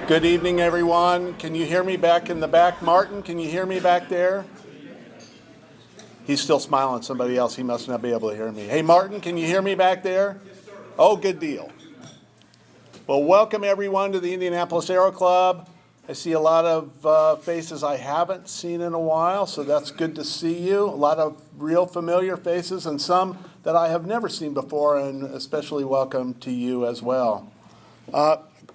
Good evening, everyone. Can you hear me back in the back? Martin, can you hear me back there? He's still smiling at somebody else. He must not be able to hear me. Hey, Martin, can you hear me back there? Oh, good deal. Well, welcome, everyone, to the Indianapolis Aero Club. I see a lot of faces I haven't seen in a while, so that's good to see you. A lot of real familiar faces and some that I have never seen before, and especially welcome to you as well.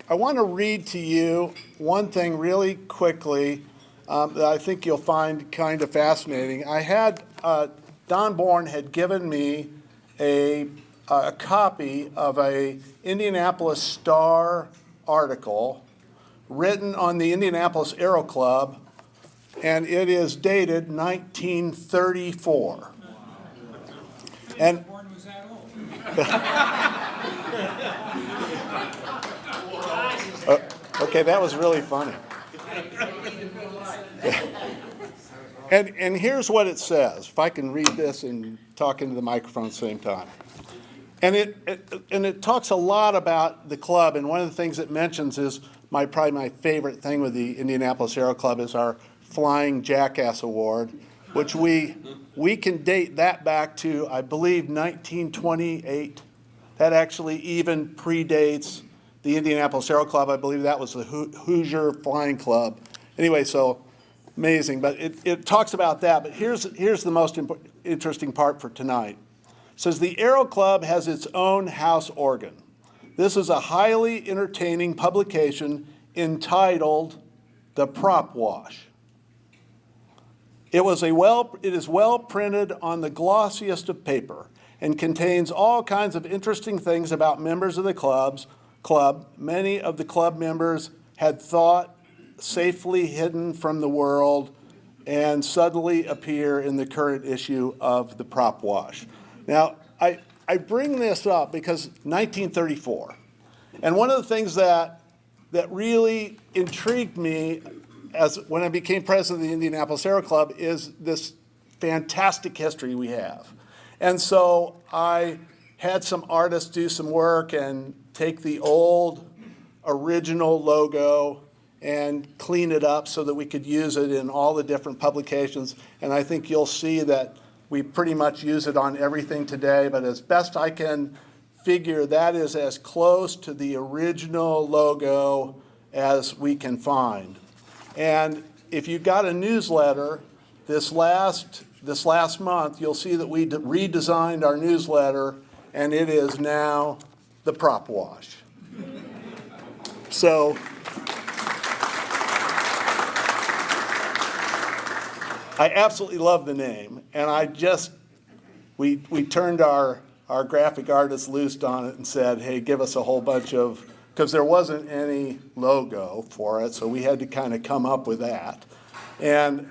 I want to read to you one thing really quickly that I think you'll find kind of fascinating. I had, Don Bourne had given me a copy of a Indianapolis Star article written on the Indianapolis Aero Club, and it is dated 1934. And was that old? Okay, that was really funny. And here's what it says. If I can read this and talk into the microphone at the same time. And it talks a lot about the club, and one of the things it mentions is probably my favorite thing with the Indianapolis Aero Club is our Flying Jackass Award, which we can date that back to, I believe, 1928. That actually even predates the Indianapolis Aero Club. I believe that was the Hoosier Flying Club. Anyway, so amazing. But it talks about that. But here's the most interesting part for tonight. It says the Aero Club has its own house organ. This is a highly entertaining publication entitled The Prop Wash. It is well printed on the glossiest of paper and contains all kinds of interesting things about members of the club. Many of the club members had thought safely hidden from the world and suddenly appear in the current issue of The Prop Wash. Now, I bring this up because 1934, and one of the things that really intrigued me when I became president of the Indianapolis Aero Club is this fantastic history we have. And so I had some artists do some work and take the old original logo and clean it up so that we could use it in all the different publications. And I think you'll see that we pretty much use it on everything today, but as best I can figure, that is as close to the original logo as we can find. And if you got a newsletter this last month, you'll see that we redesigned our newsletter, and it is now The Prop Wash. So I absolutely love the name, and we turned our graphic artist loose on it and said, hey, give us a whole bunch of, because there wasn't any logo for it, so we had to kind of come up with that. And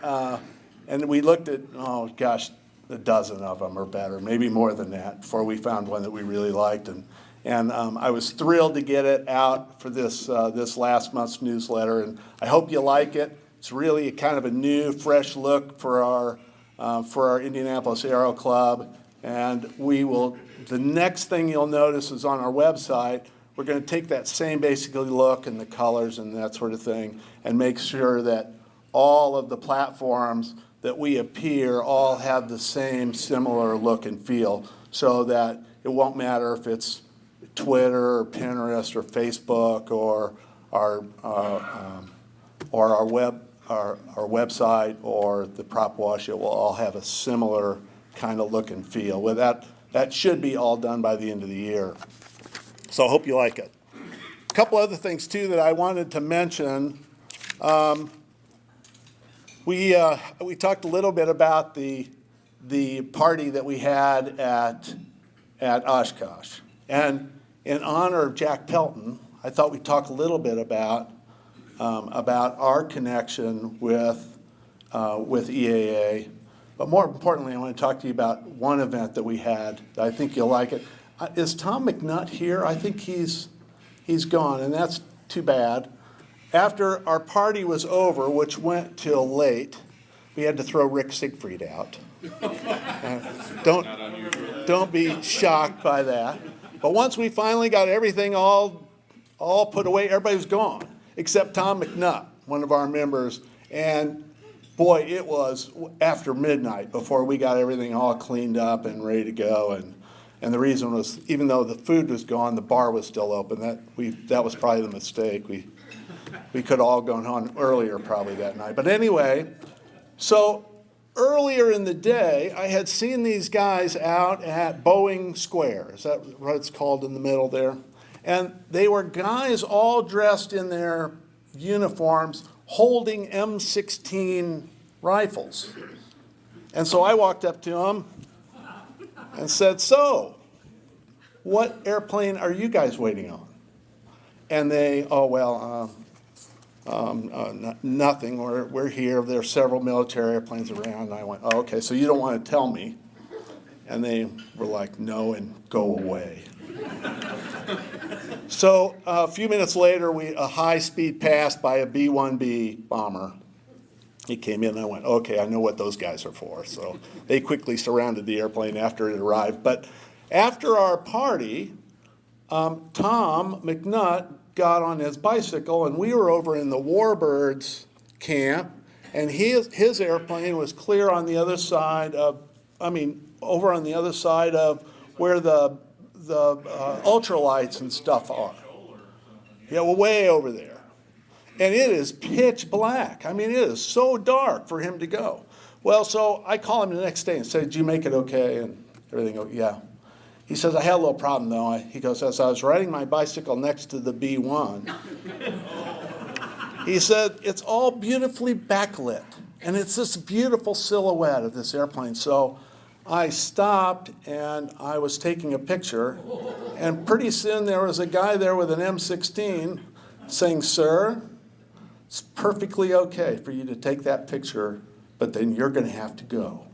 we looked at, oh gosh, a dozen of them or better, maybe more than that, before we found one that we really liked. And I was thrilled to get it out for this last month's newsletter, and I hope you like it. It's really a kind of a new, fresh look for our Indianapolis Aero Club, and the next thing you'll notice is on our website, we're going to take that same basically look and the colors and that sort of thing and make sure that all of the platforms that we appear all have the same similar look and feel so that it won't matter if it's Twitter or Pinterest or Facebook or our website or the Prop Wash. It will all have a similar kind of look and feel. With that should be all done by the end of the year. So I hope you like it. A couple other things too that I wanted to mention. We talked a little bit about the party that we had at Oshkosh, and in honor of Jack Pelton, I thought we'd talk a little bit about our connection with EAA. But more importantly, I want to talk to you about one event that we had that I think you'll like it. Is Tom McNutt here? I think he's gone, and that's too bad. After our party was over, which went till late, we had to throw Rick Siegfried out. Don't be shocked by that. But once we finally got everything all put away, everybody was gone. except Tom McNutt, one of our members. And boy, it was after midnight before we got everything all cleaned up and ready to go. And the reason was, even though the food was gone, the bar was still open. That was probably the mistake. We could have all gone home earlier probably that night. But anyway, so earlier in the day, I had seen these guys out at Boeing Square. Is that what it's called in the middle there? And they were guys all dressed in their uniforms holding M16 rifles. And so I walked up to them and said, "So, what airplane are you guys waiting on?" And they, nothing. We're here. There are several military airplanes around. And I went, "Oh, okay, so you don't want to tell me?" And they were like, "No, and go away." So a few minutes later, a high-speed pass by a B-1B bomber. He came in, and I went, "Okay, I know what those guys are for." So they quickly surrounded the airplane after it arrived. But after our party, Tom McNutt got on his bicycle, and we were over in the Warbirds camp, and his airplane was clear on the other side of, over on the other side of where the ultralights and stuff are. Yeah, well, way over there. And it is pitch black. It is so dark for him to go. Well, so I call him the next day and say, "Did you make it okay?" And everything, yeah. He says, "I had a little problem, though." He goes, "As I was riding my bicycle next to the B-1, he said, it's all beautifully backlit. And it's this beautiful silhouette of this airplane. So I stopped, and I was taking a picture. And pretty soon there was a guy there with an M16 saying, 'Sir, it's perfectly okay for you to take that picture, but then you're going to have to go.'"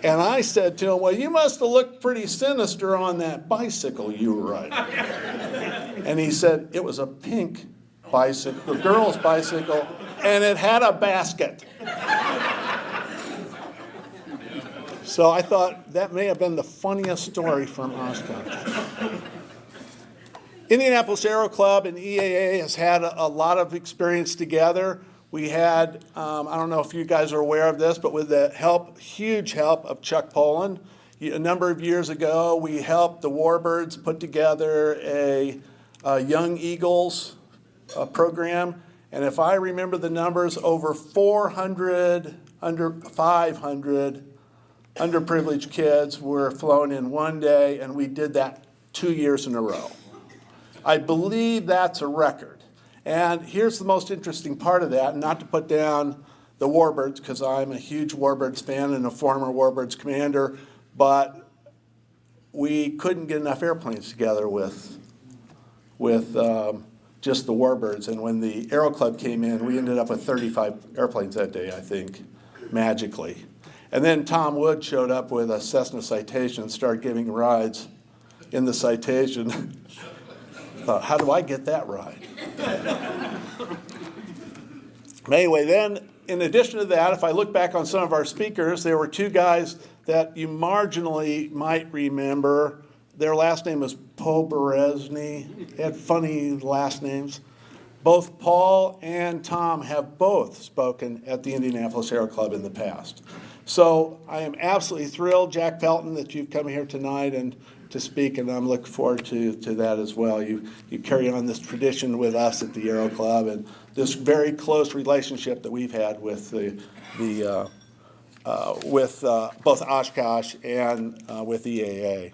And I said to him, "Well, you must have looked pretty sinister on that bicycle you were riding." And he said, "It was a pink bicycle, a girl's bicycle, and it had a basket." So I thought that may have been the funniest story from Oshkosh. Indianapolis Aero Club and EAA has had a lot of experience together. We had, I don't know if you guys are aware of this, but with the huge help of Chuck Poland, a number of years ago, we helped the Warbirds put together a Young Eagles program. And if I remember the numbers, over 400, under 500 underprivileged kids were flown in one day, and we did that 2 years in a row. I believe that's a record. And here's the most interesting part of that, not to put down the Warbirds, because I'm a huge Warbirds fan and a former Warbirds commander, but we couldn't get enough airplanes together with just the Warbirds. And when the Aero Club came in, we ended up with 35 airplanes that day, I think, magically. And then Tom Wood showed up with a Cessna Citation and started giving rides in the Citation. Thought, how do I get that ride? Anyway, then, in addition to that, if I look back on some of our speakers, there were two guys that you marginally might remember. Their last name was Poberezny. They had funny last names. Both Paul and Tom have both spoken at the Indianapolis Aero Club in the past. So I am absolutely thrilled, Jack Pelton, that you've come here tonight and to speak, and I'm looking forward to that as well. You carry on this tradition with us at the Aero Club and this very close relationship that we've had with both Oshkosh and with EAA.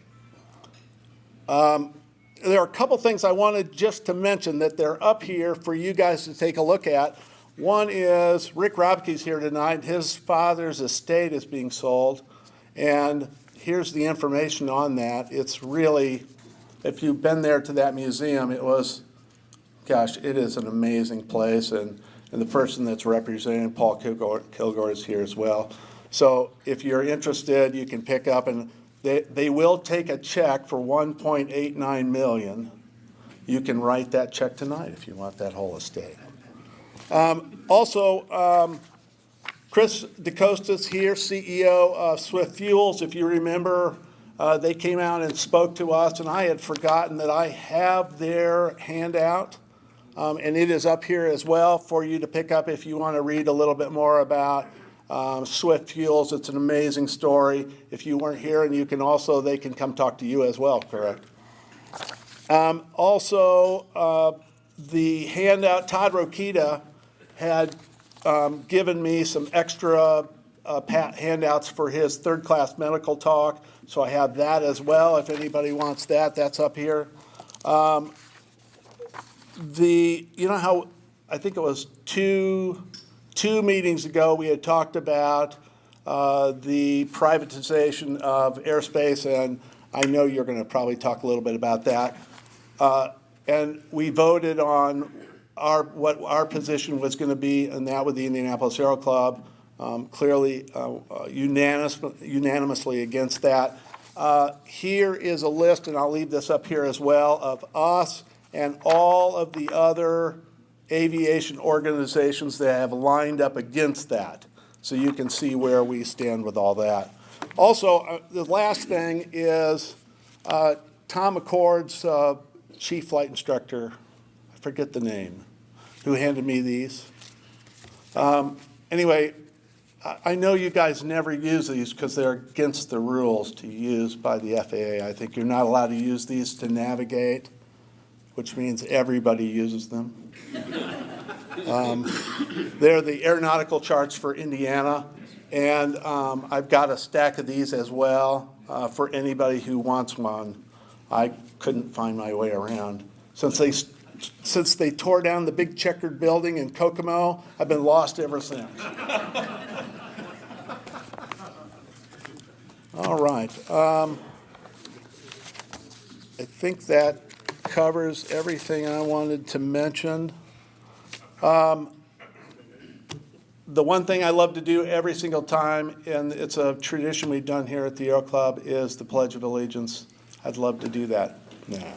There are a couple things I wanted just to mention that they're up here for you guys to take a look at. One is Rick Robke's here tonight. His father's estate is being sold, and here's the information on that. It's really, if you've been there to that museum, it is an amazing place, and the person that's representing, Paul Kilgore, is here as well. So if you're interested, you can pick up, and they will take a check for $1.89 million. You can write that check tonight if you want that whole estate. Chris DeCosta's here, CEO of Swift Fuels. If you remember, They came out and spoke to us, and I had forgotten that I have their handout. And it is up here as well for you to pick up if you want to read a little bit more about Swift Fuels. It's an amazing story. If you weren't here, and they can come talk to you as well, correct? The handout, Todd Rokita had given me some extra handouts for his third-class medical talk, so I have that as well. If anybody wants that, that's up here. You know how I think it was two meetings ago we had talked about the privatization of airspace, and I know you're going to probably talk a little bit about that. And we voted on what our position was going to be, and that with the Indianapolis Aero Club, clearly unanimously against that. Here is a list, and I'll leave this up here as well, of us and all of the other aviation organizations that have lined up against that. So you can see where we stand with all that. Also, the last thing is Tom McCord's chief flight instructor, I forget the name, who handed me these. Anyway, I know you guys never use these because they're against the rules to use by the FAA. I think you're not allowed to use these to navigate, which means everybody uses them. They're the aeronautical charts for Indiana, and I've got a stack of these as well for anybody who wants one. I couldn't find my way around. Since they tore down the big checkered building in Kokomo, I've been lost ever since. All right. I think that covers everything I wanted to mention. The one thing I love to do every single time, and it's a tradition we've done here at the Aero Club, is the Pledge of Allegiance. I'd love to do that now.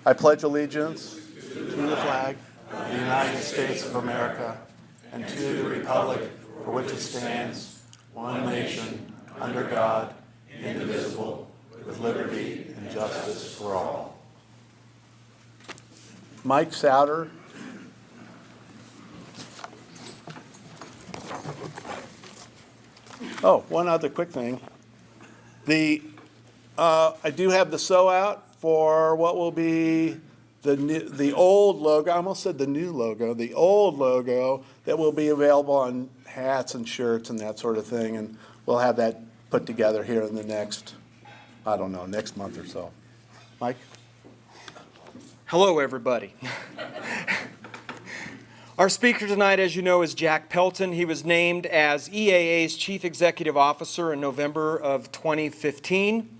I pledge allegiance to the flag of the United States of America and to the republic for which it stands, one nation, under God, indivisible, with liberty and justice for all. Mike Souter. Oh, one other quick thing. I do have the sew out for what will be the old logo. I almost said the new logo. The old logo that will be available on hats and shirts and that sort of thing. And we'll have that put together here in the next month or so. Mike? Hello, everybody. Our speaker tonight, as you know, is Jack Pelton. He was named as EAA's Chief Executive Officer in November of 2015,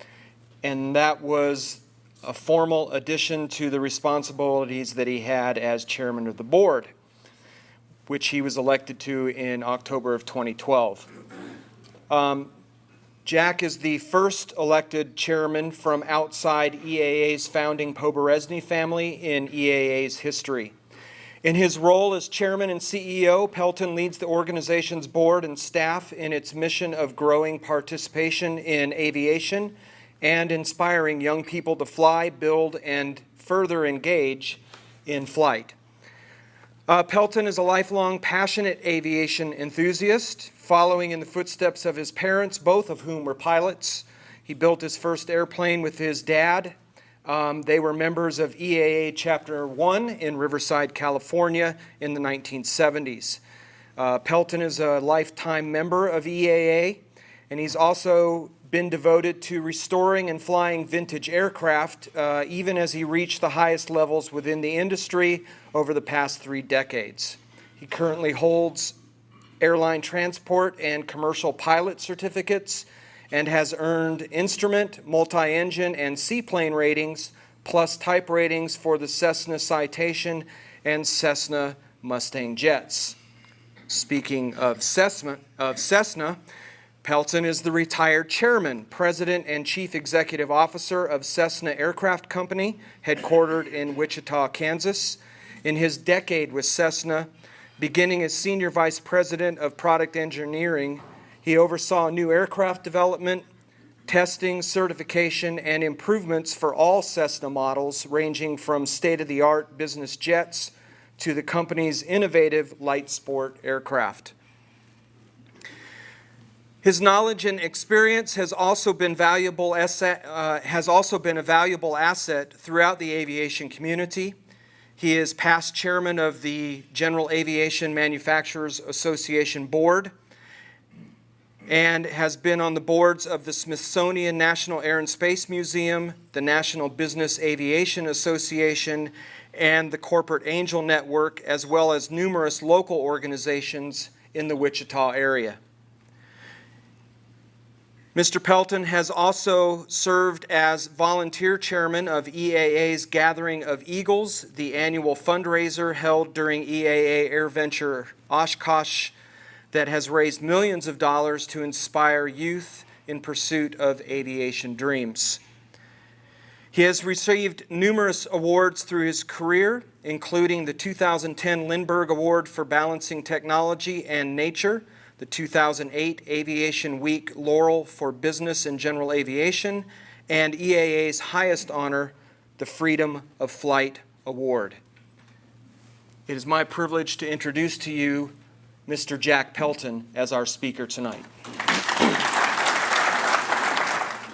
and that was a formal addition to the responsibilities that he had as Chairman of the Board, which he was elected to in October of 2012. Jack is the first elected chairman from outside EAA's founding Poberezny family in EAA's history. In his role as chairman and CEO, Pelton leads the organization's board and staff in its mission of growing participation in aviation and inspiring young people to fly, build, and further engage in flight. Pelton is a lifelong passionate aviation enthusiast, following in the footsteps of his parents, both of whom were pilots. He built his first airplane with his dad. They were members of EAA Chapter 1 in Riverside, California in the 1970s. Pelton is a lifetime member of EAA, and he's also been devoted to restoring and flying vintage aircraft, even as he reached the highest levels within the industry over the past 3 decades. He currently holds airline transport and commercial pilot certificates and has earned instrument, multi-engine, and seaplane ratings, plus type ratings for the Cessna Citation and Cessna Mustang jets. Speaking of Cessna, Pelton is the retired chairman, president, and chief executive officer of Cessna Aircraft Company, headquartered in Wichita, Kansas. In his decade with Cessna, beginning as senior vice president of product engineering, He oversaw new aircraft development, testing, certification, and improvements for all Cessna models, ranging from state-of-the-art business jets to the company's innovative light sport aircraft. His knowledge and experience has also been a valuable asset throughout the aviation community. He is past chairman of the General Aviation Manufacturers Association Board and has been on the boards of the Smithsonian National Air and Space Museum, the National Business Aviation Association, and the Corporate Angel Network, as well as numerous local organizations in the Wichita area. Mr. Pelton has also served as volunteer chairman of EAA's Gathering of Eagles, the annual fundraiser held during EAA Air Venture Oshkosh that has raised millions of dollars to inspire youth in pursuit of aviation dreams. He has received numerous awards through his career, including the 2010 Lindbergh Award for Balancing Technology and Nature, the 2008 Aviation Week Laurel for Business and General Aviation, and EAA's highest honor, the Freedom of Flight Award. It is my privilege to introduce to you Mr. Jack Pelton as our speaker tonight.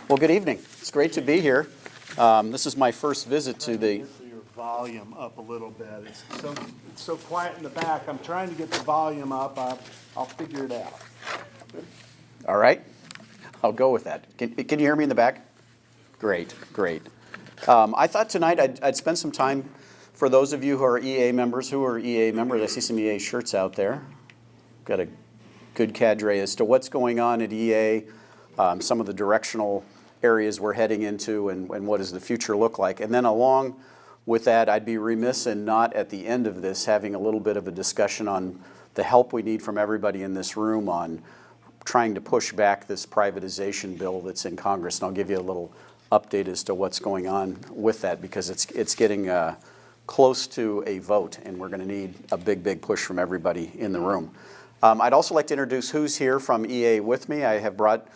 Well, good evening. It's great to be here. This is my first visit to the... Get your volume up a little bit. It's so quiet in the back. I'm trying to get the volume up. I'll figure it out. All right. I'll go with that. Can you hear me in the back? Great, great. I thought tonight I'd spend some time for those of you who are EA members. Who are EA members? I see some EA shirts out there. Got a good cadre as to what's going on at EA, some of the directional areas we're heading into, and what does the future look like. And then along with that, I'd be remiss in not at the end of this having a little bit of a discussion on the help we need from everybody in this room on trying to push back this privatization bill that's in Congress. And I'll give you a little update as to what's going on with that, because it's getting close to a vote, and we're going to need a big, big push from everybody in the room. I'd also like to introduce who's here from EA with me. I have brought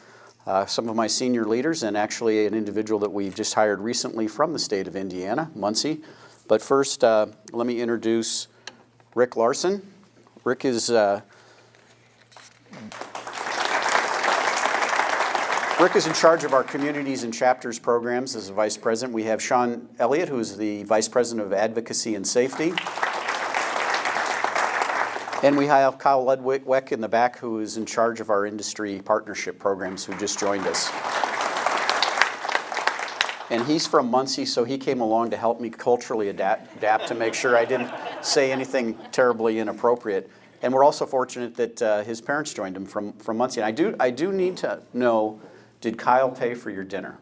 some of my senior leaders, and actually an individual that we just hired recently from the state of Indiana, Muncie. But first, let me introduce Rick Larson. Rick is in charge of our communities and chapters programs as a vice president. We have Sean Elliott, who is the vice president of advocacy and safety. And we have Kyle Ludwig in the back, who is in charge of our industry partnership programs, who just joined us. And he's from Muncie, so he came along to help me culturally adapt to make sure I didn't say anything terribly inappropriate. And we're also fortunate that his parents joined him from Muncie. And I do need to know, did Kyle pay for your dinner?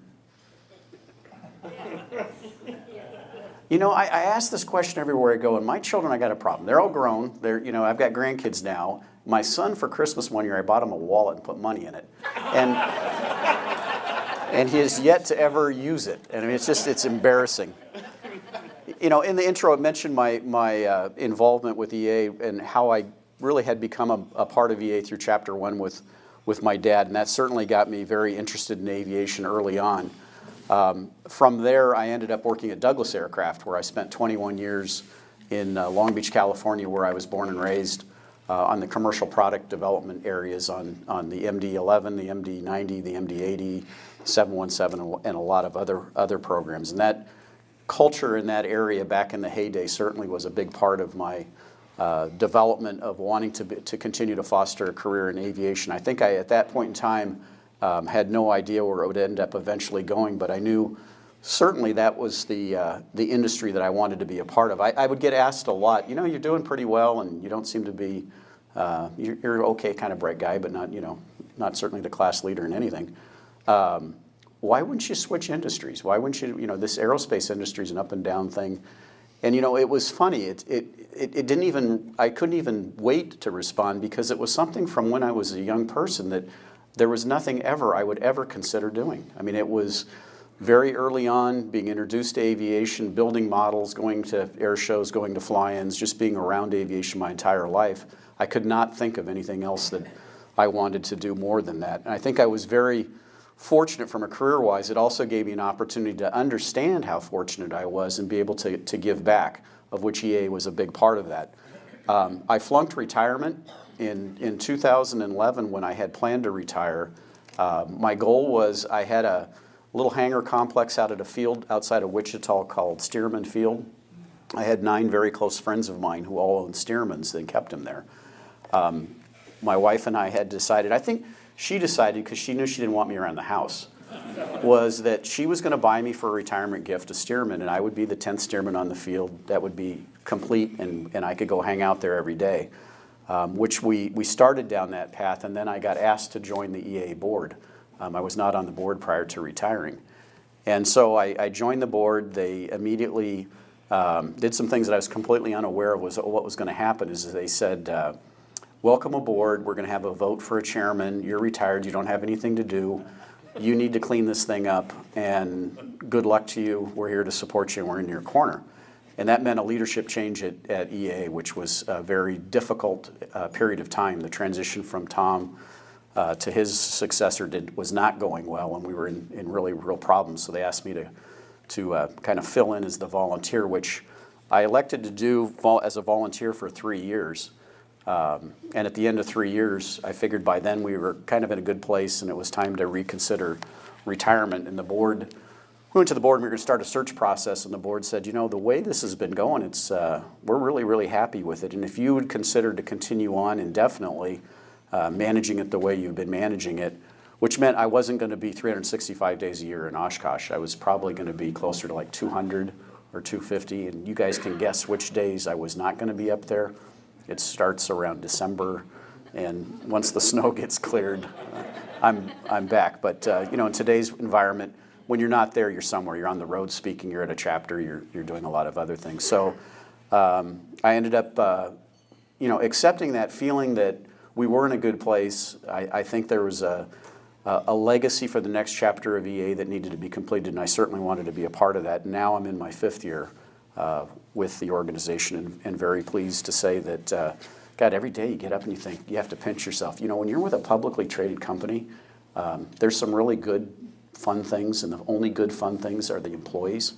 You know, I ask this question everywhere I go, and my children, I got a problem. They're all grown. I've got grandkids now. My son, for Christmas one year, I bought him a wallet and put money in it. And he has yet to ever use it. And I mean, it's embarrassing. You know, in the intro, I mentioned my involvement with EA and how I really had become a part of EA through Chapter 1 with my dad, and that certainly got me very interested in aviation early on. From there, I ended up working at Douglas Aircraft, where I spent 21 years in Long Beach, California, where I was born and raised, on the commercial product development areas on the MD-11, the MD-90, the MD-80, 717, and a lot of other programs. And that culture in that area back in the heyday certainly was a big part of my development of wanting to continue to foster a career in aviation. I think at that point in time, had no idea where it would end up eventually going, but I knew certainly that was the industry that I wanted to be a part of. I would get asked a lot, you know, you're doing pretty well, and you don't seem to be, you're okay kind of bright guy, but not certainly the class leader in anything. Why wouldn't you switch industries? Why wouldn't you, this aerospace industry is an up and down thing. And it was funny, I couldn't even wait to respond, because it was something from when I was a young person that there was nothing ever I would ever consider doing. I mean, it was very early on, being introduced to aviation, building models, going to air shows, going to fly-ins, just being around aviation my entire life. I could not think of anything else that I wanted to do more than that. And I think I was very fortunate from a career-wise. It also gave me an opportunity to understand how fortunate I was and be able to give back, of which EA was a big part of that. I flunked retirement in 2011 when I had planned to retire. My goal was I had a little hangar complex out at a field outside of Wichita called Stearman Field. I had 9 very close friends of mine who all owned Stearmans and kept them there. My wife and I had decided, I think she decided because she knew she didn't want me around the house, was that she was going to buy me for a retirement gift a Stearman, and I would be the 10th Stearman on the field. That would be complete, and I could go hang out there every day, which we started down that path, and then I got asked to join the EA board. I was not on the board prior to retiring. And so I joined the board. They immediately did some things that I was completely unaware of what was going to happen. Is they said, welcome aboard. We're going to have a vote for a chairman. You're retired. You don't have anything to do. You need to clean this thing up, and good luck to you. We're here to support you, and we're in your corner. And that meant a leadership change at EA, which was a very difficult period of time. The transition from Tom to his successor was not going well, and we were in really real problems. So they asked me to kind of fill in as the volunteer, which I elected to do as a volunteer for 3 years. And at the end of 3 years, I figured by then we were kind of in a good place and it was time to reconsider retirement. And we went to the board and we were going to start a search process, and the board said, you know, the way this has been going, we're really, really happy with it. And if you would consider to continue on indefinitely managing it the way you've been managing it, which meant I wasn't going to be 365 days a year in Oshkosh. I was probably going to be closer to like 200 or 250, and you guys can guess which days I was not going to be up there. It starts around December, and once the snow gets cleared, I'm back. But you know, in today's environment, when you're not there, you're somewhere. You're on the road speaking. You're at a chapter. You're doing a lot of other things. So I ended up, you know, accepting that, feeling that we were in a good place. I think there was a legacy for the next chapter of EA that needed to be completed, and I certainly wanted to be a part of that. Now I'm in my 5th year with the organization, and very pleased to say that, God, every day you get up and you think, you have to pinch yourself. You know, when you're with a publicly traded company, there's some really good, fun things, and the only good, fun things are the employees.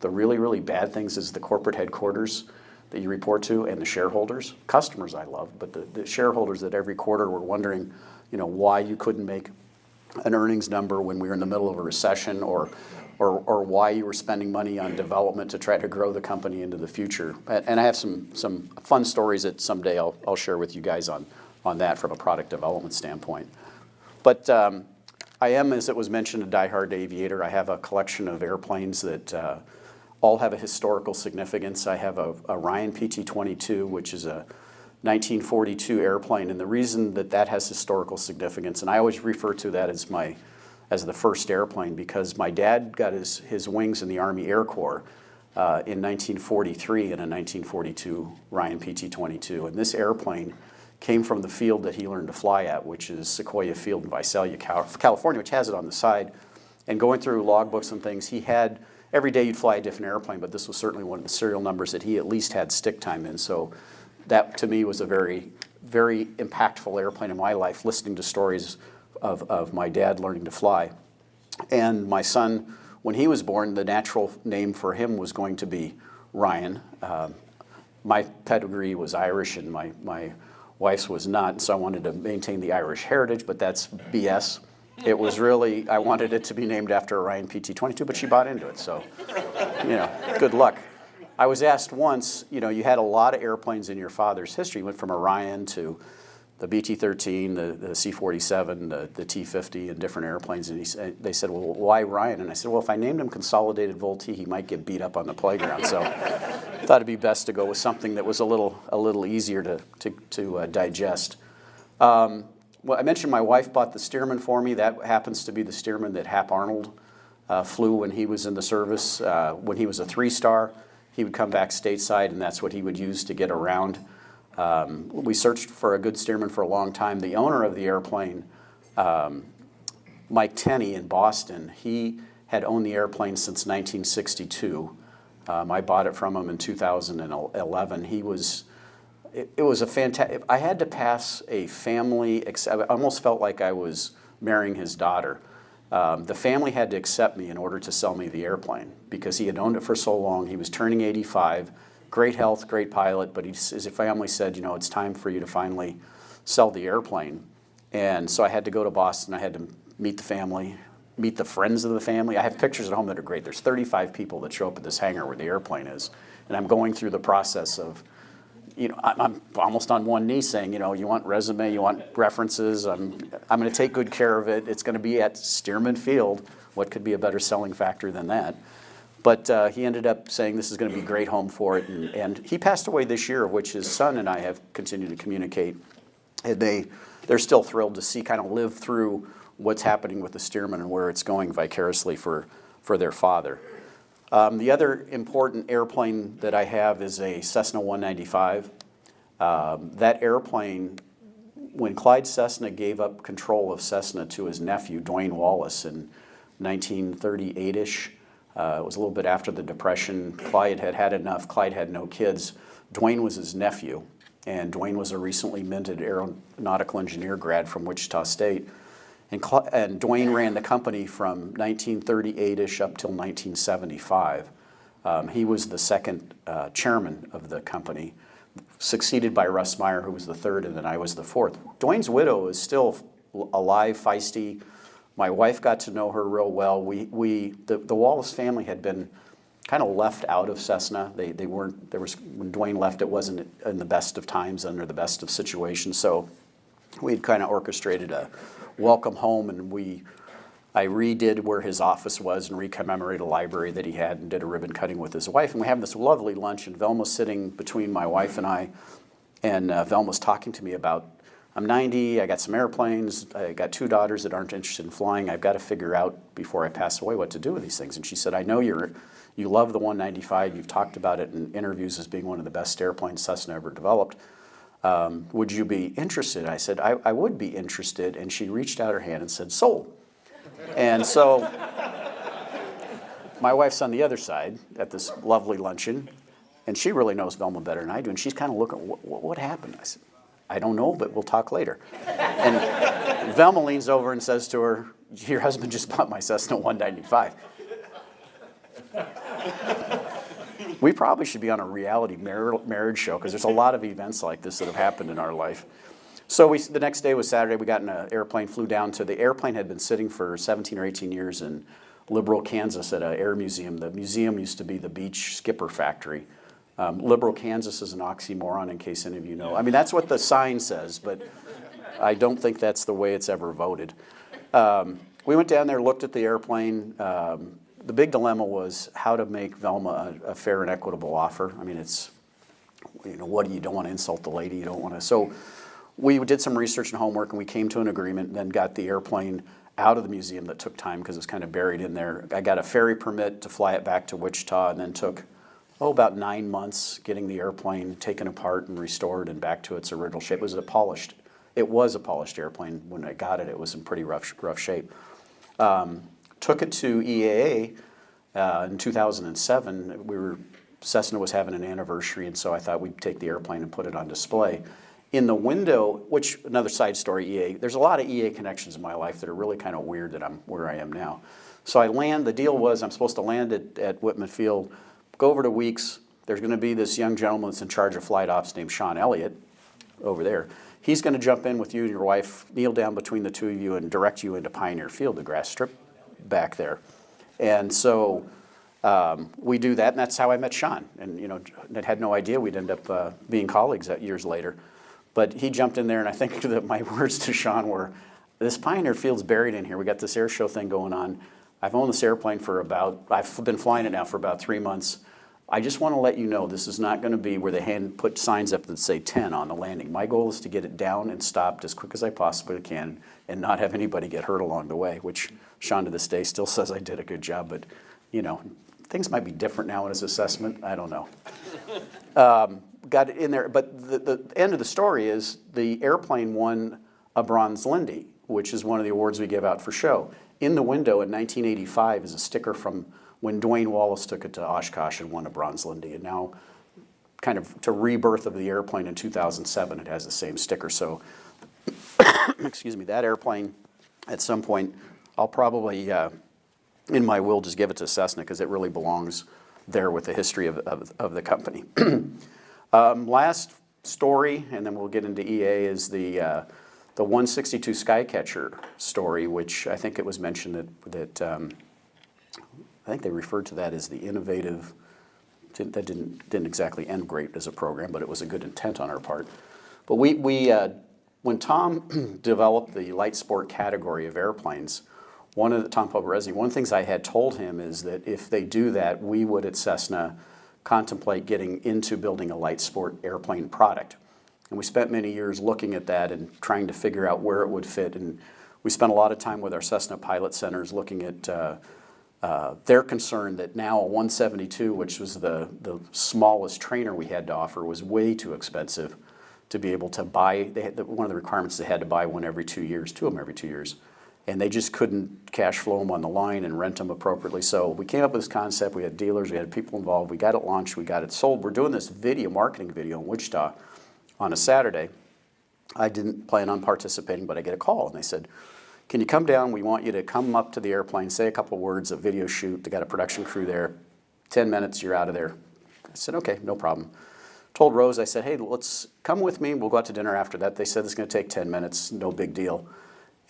The really, really bad things is the corporate headquarters that you report to and the shareholders. Customers I love, but the shareholders that every quarter were wondering, you know, why you couldn't make an earnings number when we were in the middle of a recession, or why you were spending money on development to try to grow the company into the future. And I have some fun stories that someday I'll share with you guys on that from a product development standpoint. But I am, as it was mentioned, a diehard aviator. I have a collection of airplanes that all have a historical significance. I have a Ryan PT-22, which is a 1942 airplane, and the reason that has historical significance, and I always refer to that as the first airplane, because my dad got his wings in the Army Air Corps in 1943 in a 1942 Ryan PT-22, and this airplane came from the field that he learned to fly at, which is Sequoia Field in Visalia, California, which has it on the side. And going through logbooks and things, he had, every day you'd fly a different airplane, but this was certainly one of the serial numbers that he at least had stick time in. So that, to me, was a very, very impactful airplane in my life, listening to stories of my dad learning to fly. And my son, when he was born, the natural name for him was going to be Ryan. My pedigree was Irish, and my wife's was not, so I wanted to maintain the Irish heritage, but that's BS. It was really, I wanted it to be named after a Ryan PT-22, but she bought into it, so, you know, good luck. I was asked once, you know, you had a lot of airplanes in your father's history. You went from a Ryan to the BT-13, the C-47, the T-50, and different airplanes. And they said, well, why Ryan? And I said, well, if I named him Consolidated Vultee, he might get beat up on the playground. So I thought it'd be best to go with something that was a little easier to digest. Well, I mentioned my wife bought the Stearman for me. That happens to be the Stearman that Hap Arnold flew when he was in the service. When he was a 3-star, he would come back stateside, and that's what he would use to get around. We searched for a good Stearman for a long time. The owner of the airplane, Mike Tenney in Boston, he had owned the airplane since 1962. I bought it from him in 2011. He was it was a fantastic, I had to pass a family, I almost felt like I was marrying his daughter. The family had to accept me in order to sell me the airplane because he had owned it for so long. He was turning 85, great health, great pilot, but his family said, you know, it's time for you to finally sell the airplane. And so I had to go to Boston. I had to meet the family, meet the friends of the family. I have pictures at home that are great. There's 35 people that show up at this hangar where the airplane is. And I'm going through the process of, you know, I'm almost on one knee saying, you know, you want resume, you want references, I'm going to take good care of it. It's going to be at Stearman Field. What could be a better selling factor than that? But he ended up saying this is going to be a great home for it. And he passed away this year, of which his son and I have continued to communicate. And they're still thrilled to see, kind of live through what's happening with the Stearman and where it's going vicariously for their father. The other important airplane that I have is a Cessna 195. That airplane, when Clyde Cessna gave up control of Cessna to his nephew, Dwayne Wallace, in 1938-ish, it was a little bit after the Depression. Clyde had had enough. Clyde had no kids. Dwayne was his nephew, and Dwayne was a recently minted aeronautical engineer grad from Wichita State. And Dwayne ran the company from 1938-ish up till 1975. He was the second chairman of the company, succeeded by Russ Meyer, who was the third, and then I was the fourth. Dwayne's widow is still alive, feisty. My wife got to know her real well. The Wallace family had been kind of left out of Cessna. They weren't, when Dwayne left, it wasn't in the best of times, under the best of situations. So we had kind of orchestrated a welcome home, and I redid where his office was and recommemorated a library that he had and did a ribbon cutting with his wife. And we have this lovely lunch, and Velma's sitting between my wife and I, and Velma's talking to me about, I'm 90, I got some airplanes, I got 2 daughters that aren't interested in flying. I've got to figure out before I pass away what to do with these things. And she said, I know you love the 195, you've talked about it in interviews as being one of the best airplanes Cessna ever developed. Would you be interested? I said, I would be interested. And she reached out her hand and said, sold. And so my wife's on the other side at this lovely luncheon, and she really knows Velma better than I do. And she's kind of looking, what happened? I said, I don't know, but we'll talk later. And Velma leans over and says to her, your husband just bought my Cessna 195. We probably should be on a reality marriage show, because there's a lot of events like this that have happened in our life. So the next day was Saturday. We got in an airplane, flew down to the airplane had been sitting for 17 or 18 years in Liberal, Kansas at an air museum. The museum used to be the Beach Skipper Factory. Liberal, Kansas is an oxymoron, in case any of you know. I mean, that's what the sign says, but I don't think that's the way it's ever voted. We went down there, looked at the airplane. The big dilemma was how to make Velma a fair and equitable offer. I mean, it's, you know, what do you don't want to insult the lady, you don't want to. So we did some research and homework, and we came to an agreement, and then got the airplane out of the museum. That took time because it was kind of buried in there. I got a ferry permit to fly it back to Wichita, and then took, about 9 months getting the airplane taken apart and restored and back to its original shape. It was a polished airplane. When I got it, it was in pretty rough shape. Took it to EAA in 2007. Cessna was having an anniversary, and so I thought we'd take the airplane and put it on display. In the window, which, another side story, EA, there's a lot of EA connections in my life that are really kind of weird that I'm where I am now. So the deal was I'm supposed to land at Whitman Field, go over to Weeks. There's going to be this young gentleman that's in charge of flight ops named Sean Elliott over there. He's going to jump in with you and your wife, kneel down between the two of you, and direct you into Pioneer Field, the grass strip back there. And so we do that, and that's how I met Sean. And, you know, I had no idea we'd end up being colleagues years later. But he jumped in there, and I think that my words to Sean were, this Pioneer Field's buried in here. We got this air show thing going on. I've owned this airplane I've been flying it now for about 3 months. I just want to let you know this is not going to be where they put signs up that say 10 on the landing. My goal is to get it down and stopped as quick as I possibly can and not have anybody get hurt along the way, which Sean to this day still says I did a good job, but, you know, things might be different now in his assessment. I don't know. Got it in there, but the end of the story is the airplane won a Bronze Lindy, which is one of the awards we give out for show. In the window in 1985 is a sticker from when Dwayne Wallace took it to Oshkosh and won a Bronze Lindy. And now kind of to rebirth of the airplane in 2007. It has the same sticker. So, excuse me, that airplane, at some point, I'll probably, in my will, just give it to Cessna because it really belongs there with the history of the company. Last story, and then we'll get into EA, is the 162 Skycatcher story, which I think it was mentioned that I think they referred to that as the innovative. That didn't exactly end great as a program, but it was a good intent on our part. But when Tom developed the light sport category of airplanes, Tom Poberezny, one of the things I had told him is that if they do that, we would at Cessna contemplate getting into building a light sport airplane product. And we spent many years looking at that and trying to figure out where it would fit. And we spent a lot of time with our Cessna pilot centers looking at their concern that now a 172, which was the smallest trainer we had to offer, was way too expensive to be able to buy. One of the requirements, they had to buy one every 2 years, two of them every 2 years. And they just couldn't cash flow them on the line and rent them appropriately. So we came up with this concept. We had dealers, we had people involved. We got it launched, we got it sold. We're doing this marketing video in Wichita on a Saturday. I didn't plan on participating, but I get a call and they said, can you come down? We want you to come up to the airplane, say a couple words, a video shoot. They got a production crew there. 10 minutes, you're out of there. I said, okay, no problem. Told Rose, I said, hey, let's come with me. We'll go out to dinner after that. They said it's going to take 10 minutes, no big deal.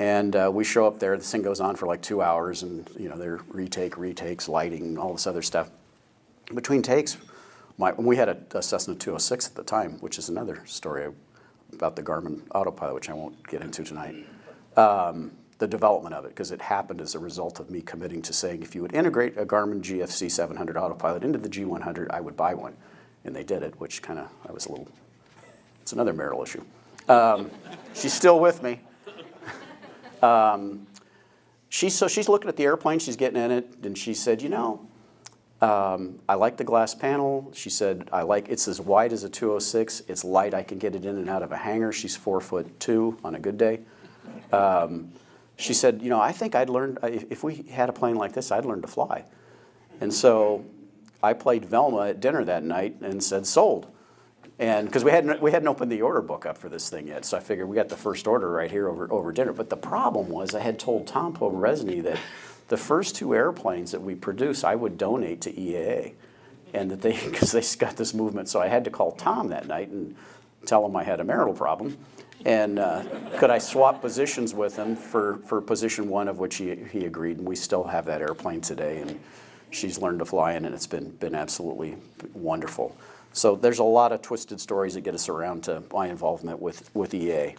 And we show up there. This thing goes on for like 2 hours, and they're retakes, lighting, all this other stuff. Between takes, we had a Cessna 206 at the time, which is another story about the Garmin autopilot, which I won't get into tonight. The development of it, because it happened as a result of me committing to saying if you would integrate a Garmin GFC 700 autopilot into the G100, I would buy one. And they did it, which kind of, it's another marital issue. She's still with me. She's looking at the airplane, she's getting in it, and she said, I like the glass panel. She said, it's as wide as a 206. It's light, I can get it in and out of a hangar. She's 4'2" on a good day. She said, I think I'd learn, if we had a plane like this, I'd learn to fly. And so I played Velma at dinner that night and said, sold. And because we hadn't opened the order book up for this thing yet, so I figured we got the first order right here over dinner. But the problem was I had told Tom Poberezny that the first 2 airplanes that we produce, I would donate to EAA, and that because they got this movement. So I had to call Tom that night and tell him I had a marital problem, and could I swap positions with him for position 1, of which he agreed, and we still have that airplane today, and she's learned to fly in, and it's been absolutely wonderful. So there's a lot of twisted stories that get us around to my involvement with EAA.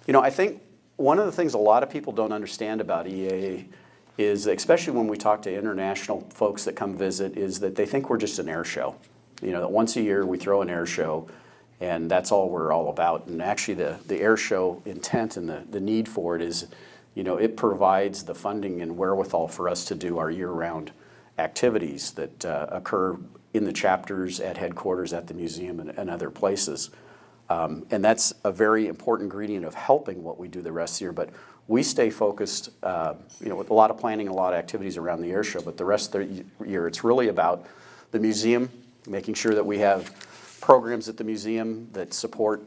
I think one of the things a lot of people don't understand about EAA is, especially when we talk to international folks that come visit, is that they think we're just an air show. That once a year we throw an air show, and that's all we're all about. And actually the air show intent and the need for it is, it provides the funding and wherewithal for us to do our year-round activities that occur in the chapters, at headquarters, at the museum, and other places. And that's a very important ingredient of helping what we do the rest of the year. But we stay focused, with a lot of planning and a lot of activities around the air show, but the rest of the year, it's really about the museum, making sure that we have programs at the museum that support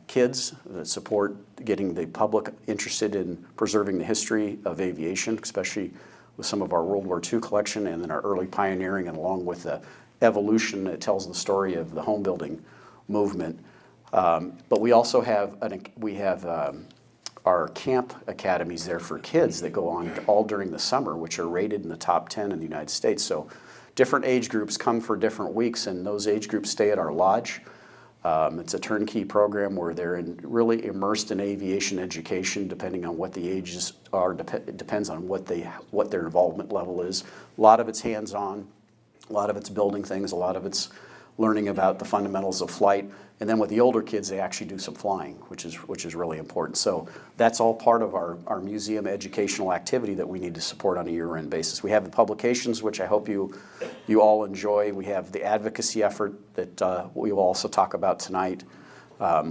kids, that support getting the public interested in preserving the history of aviation, especially with some of our World War II collection, and then our early pioneering, and along with the evolution that tells the story of the home building movement. But we also have our camp academies there for kids that go on all during the summer, which are rated in the top 10 in the United States. So different age groups come for different weeks, and those age groups stay at our lodge. It's a turnkey program where they're really immersed in aviation education, depending on what the ages are. Depends on what their involvement level is. A lot of it's hands-on. A lot of it's building things. A lot of it's learning about the fundamentals of flight. And then with the older kids, they actually do some flying, which is really important. So that's all part of our museum educational activity that we need to support on a year-end basis. We have the publications, which I hope you all enjoy. We have the advocacy effort that we will also talk about tonight.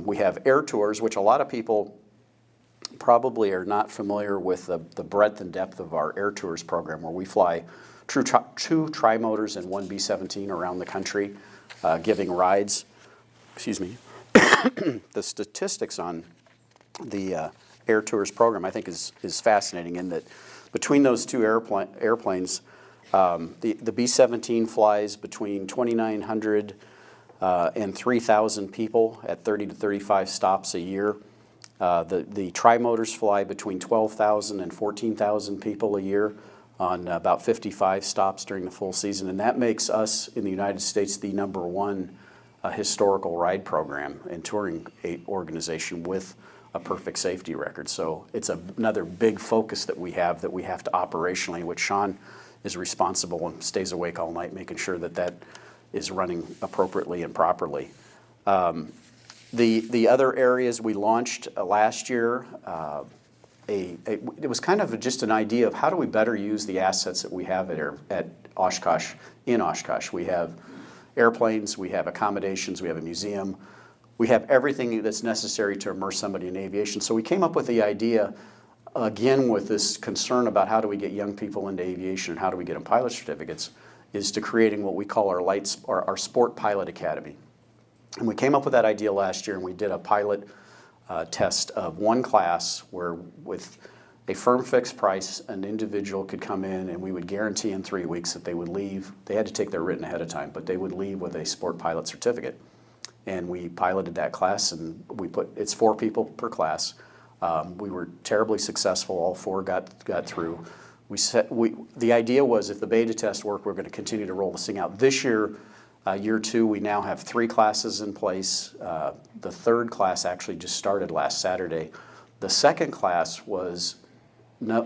We have air tours, which a lot of people probably are not familiar with the breadth and depth of our air tours program, where we fly two tri-motors and one B-17 around the country, giving rides. excuse me, the statistics on the Air Tours program I think is fascinating in that between those two airplanes, the B-17 flies between 2,900 and 3,000 people at 30 to 35 stops a year. The tri-motors fly between 12,000 and 14,000 people a year on about 55 stops during the full season, and that makes us in the United States the #1 historical ride program and touring organization with a perfect safety record. So it's another big focus that we have to operationally, which Sean is responsible and stays awake all night making sure that that is running appropriately and properly. The other areas we launched last year, it was kind of just an idea of how do we better use the assets that we have at Oshkosh, in Oshkosh. We have airplanes, we have accommodations, we have a museum, we have everything that's necessary to immerse somebody in aviation. So we came up with the idea, again with this concern about how do we get young people into aviation and how do we get them pilot certificates, is to creating what we call our Sport Pilot Academy. And we came up with that idea last year, and we did a pilot test of one class where with a firm fixed price, an individual could come in and we would guarantee in 3 weeks that they would leave. They had to take their written ahead of time, but they would leave with a sport pilot certificate. And we piloted that class, and it's 4 people per class. We were terribly successful. All 4 got through. The idea was if the beta test worked, we're going to continue to roll this thing out. This year, year 2, we now have 3 classes in place. The 3rd class actually just started last Saturday. The 2nd class was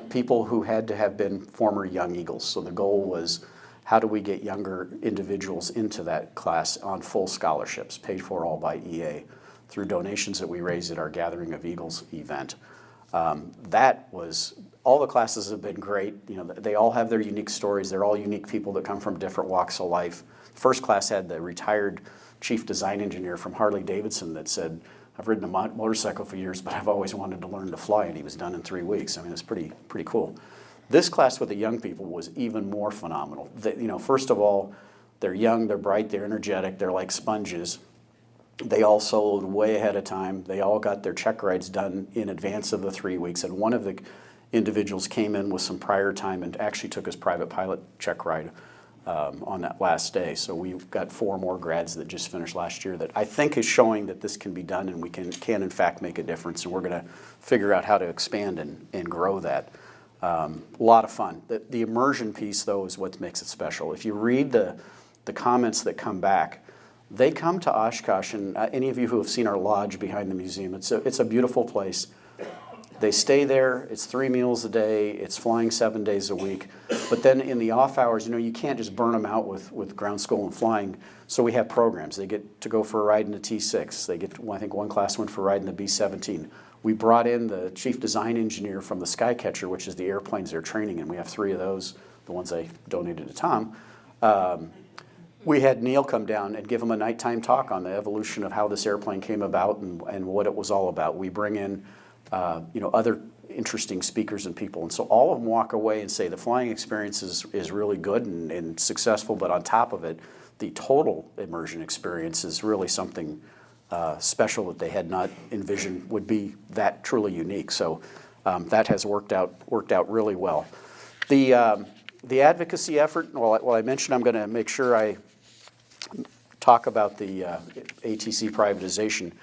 people who had to have been former Young Eagles. So the goal was how do we get younger individuals into that class on full scholarships, paid for all by EA through donations that we raised at our Gathering of Eagles event. All the classes have been great. You know, they all have their unique stories. They're all unique people that come from different walks of life. First class had the retired chief design engineer from Harley-Davidson that said, I've ridden a motorcycle for years, but I've always wanted to learn to fly, and he was done in 3 weeks. I mean, it's pretty cool. This class with the young people was even more phenomenal. First of all, they're young, they're bright, they're energetic, they're like sponges. They all soloed way ahead of time. They all got their check rides done in advance of the 3 weeks, and one of the individuals came in with some prior time and actually took his private pilot check ride on that last day. So we've got 4 more grads that just finished last year that I think is showing that this can be done and we can in fact make a difference, and we're going to figure out how to expand and grow that. A lot of fun. The immersion piece, though, is what makes it special. If you read the comments that come back, they come to Oshkosh, and any of you who have seen our lodge behind the museum, it's a beautiful place. They stay there, it's 3 meals a day, it's flying 7 days a week. But then in the off hours, you can't just burn them out with ground school and flying. So we have programs. They get to go for a ride in the T6. They get, I think one class went for a ride in the B-17. We brought in the chief design engineer from the Skycatcher, which is the airplanes they're training in. We have 3 of those, the ones I donated to Tom. We had Neil come down and give him a nighttime talk on the evolution of how this airplane came about and what it was all about. We bring in other interesting speakers and people. And so all of them walk away and say the flying experience is really good and successful, but on top of it, the total immersion experience is really something special that they had not envisioned would be that truly unique. So that has worked out really well. The advocacy effort, well, I mentioned I'm going to make sure I talk about the ATC privatization.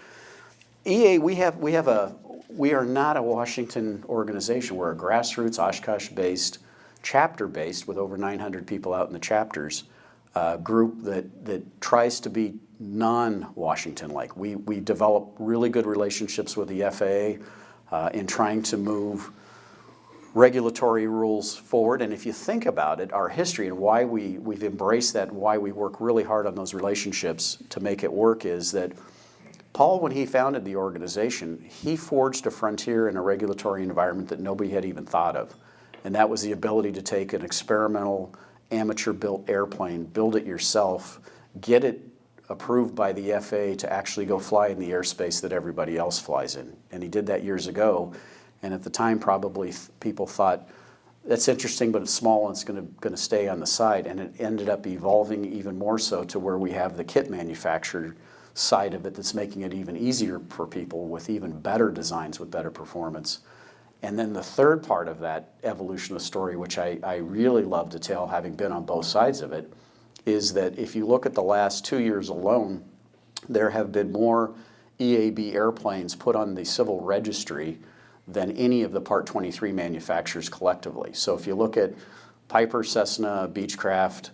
EA, we are not a Washington organization. We're a grassroots, Oshkosh-based, chapter-based, with over 900 people out in the chapters, group that tries to be non-Washington-like. We develop really good relationships with the FAA in trying to move regulatory rules forward. And if you think about it, our history and why we've embraced that and why we work really hard on those relationships to make it work is that Paul, when he founded the organization, he forged a frontier in a regulatory environment that nobody had even thought of. And that was the ability to take an experimental, amateur-built airplane, build it yourself, get it approved by the FAA to actually go fly in the airspace that everybody else flies in. And he did that years ago. And at the time, probably people thought, that's interesting, but it's small and it's going to stay on the side. And it ended up evolving even more so to where we have the kit manufacturer side of it that's making it even easier for people with even better designs with better performance. And then the third part of that evolution of the story, which I really love to tell, having been on both sides of it, is that if you look at the last 2 years alone, there have been more EAB airplanes put on the civil registry than any of the Part 23 manufacturers collectively. So if you look at Piper, Cessna, Beechcraft,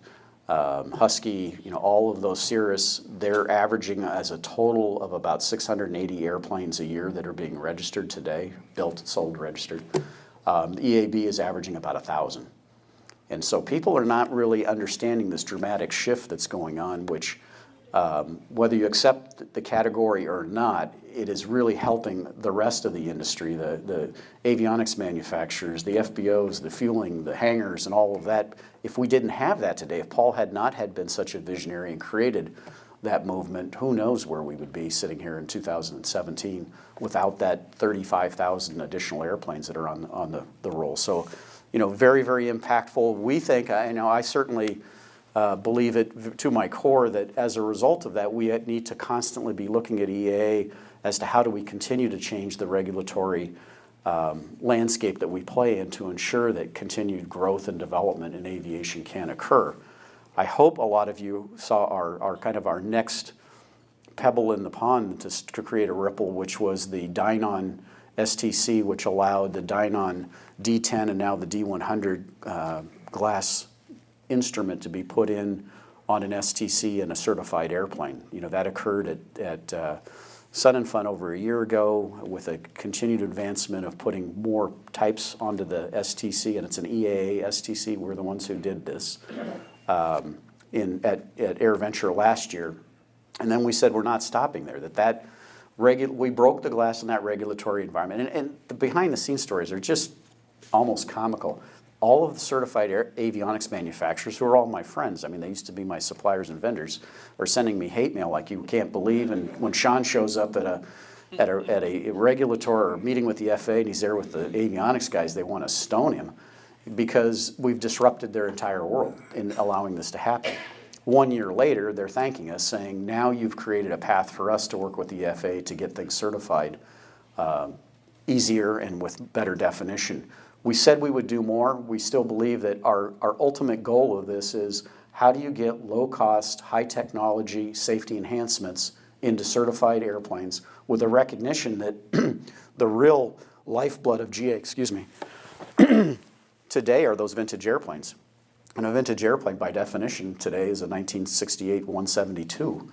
Husky, all of those Cirrus, they're averaging as a total of about 680 airplanes a year that are being registered today, built, sold, registered. The EAB is averaging about 1,000. And so people are not really understanding this dramatic shift that's going on, which whether you accept the category or not, it is really helping the rest of the industry, the avionics manufacturers, the FBOs, the fueling, the hangars, and all of that. If we didn't have that today, if Paul had not had been such a visionary and created that movement, who knows where we would be sitting here in 2017 without that 35,000 additional airplanes that are on the roll. So, very, very impactful. We think, I certainly believe it to my core that as a result of that, we need to constantly be looking at EAA as to how do we continue to change the regulatory landscape that we play in to ensure that continued growth and development in aviation can occur. I hope a lot of you saw our next pebble in the pond to create a ripple, which was the Dynon STC, which allowed the Dynon D10 and now the D100 glass instrument to be put in on an STC and a certified airplane. That occurred at Sun and Fun over a year ago with a continued advancement of putting more types onto the STC, and it's an EAA STC. We're the ones who did this at AirVenture last year. And then we said we're not stopping there, we broke the glass in that regulatory environment. And the behind-the-scenes stories are just almost comical. All of the certified avionics manufacturers, who are all my friends, they used to be my suppliers and vendors, are sending me hate mail like you can't believe. And when Sean shows up at a regulatory or meeting with the FAA and he's there with the avionics guys, they want to stone him because we've disrupted their entire world in allowing this to happen. 1 year later, they're thanking us, saying, now you've created a path for us to work with the FAA to get things certified easier and with better definition. We said we would do more. We still believe that our ultimate goal of this is how do you get low-cost, high-technology safety enhancements into certified airplanes with a recognition that the real lifeblood of GA, today are those vintage airplanes. And a vintage airplane, by definition, today is a 1968 172,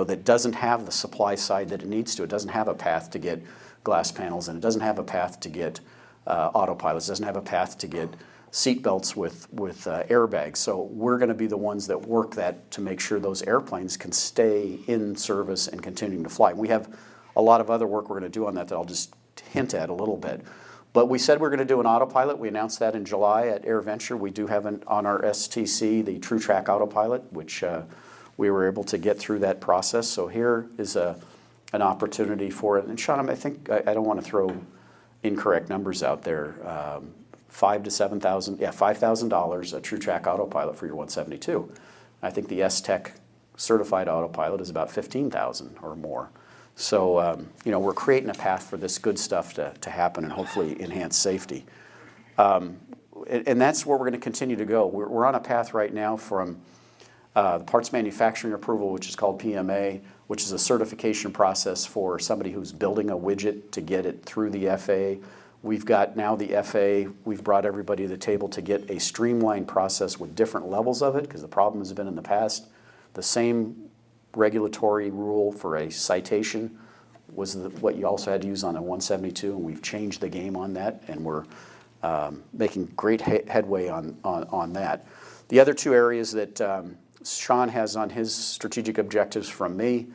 that doesn't have the supply side that it needs to. It doesn't have a path to get glass panels, and it doesn't have a path to get autopilots, doesn't have a path to get seat belts with airbags. So we're going to be the ones that work that to make sure those airplanes can stay in service and continuing to fly. We have a lot of other work we're going to do on that I'll just hint at a little bit. But we said we're going to do an autopilot. We announced that in July at AirVenture. We do have on our STC the True Track Autopilot, which we were able to get through that process. So here is an opportunity for it. And Sean, I think I don't want to throw incorrect numbers out there. $5,000 to $7,000, $5,000 a True Track Autopilot for your 172. I think the S-Tech certified autopilot is about $15,000 or more. So, we're creating a path for this good stuff to happen and hopefully enhance safety. And that's where we're going to continue to go. We're on a path right now from the parts manufacturing approval, which is called PMA, which is a certification process for somebody who's building a widget to get it through the FAA. We've got now the FAA, we've brought everybody to the table to get a streamlined process with different levels of it, because the problem has been in the past, the same regulatory rule for a citation was what you also had to use on a 172, and we've changed the game on that, and we're making great headway on that. The other two areas that Sean has on his strategic objectives from me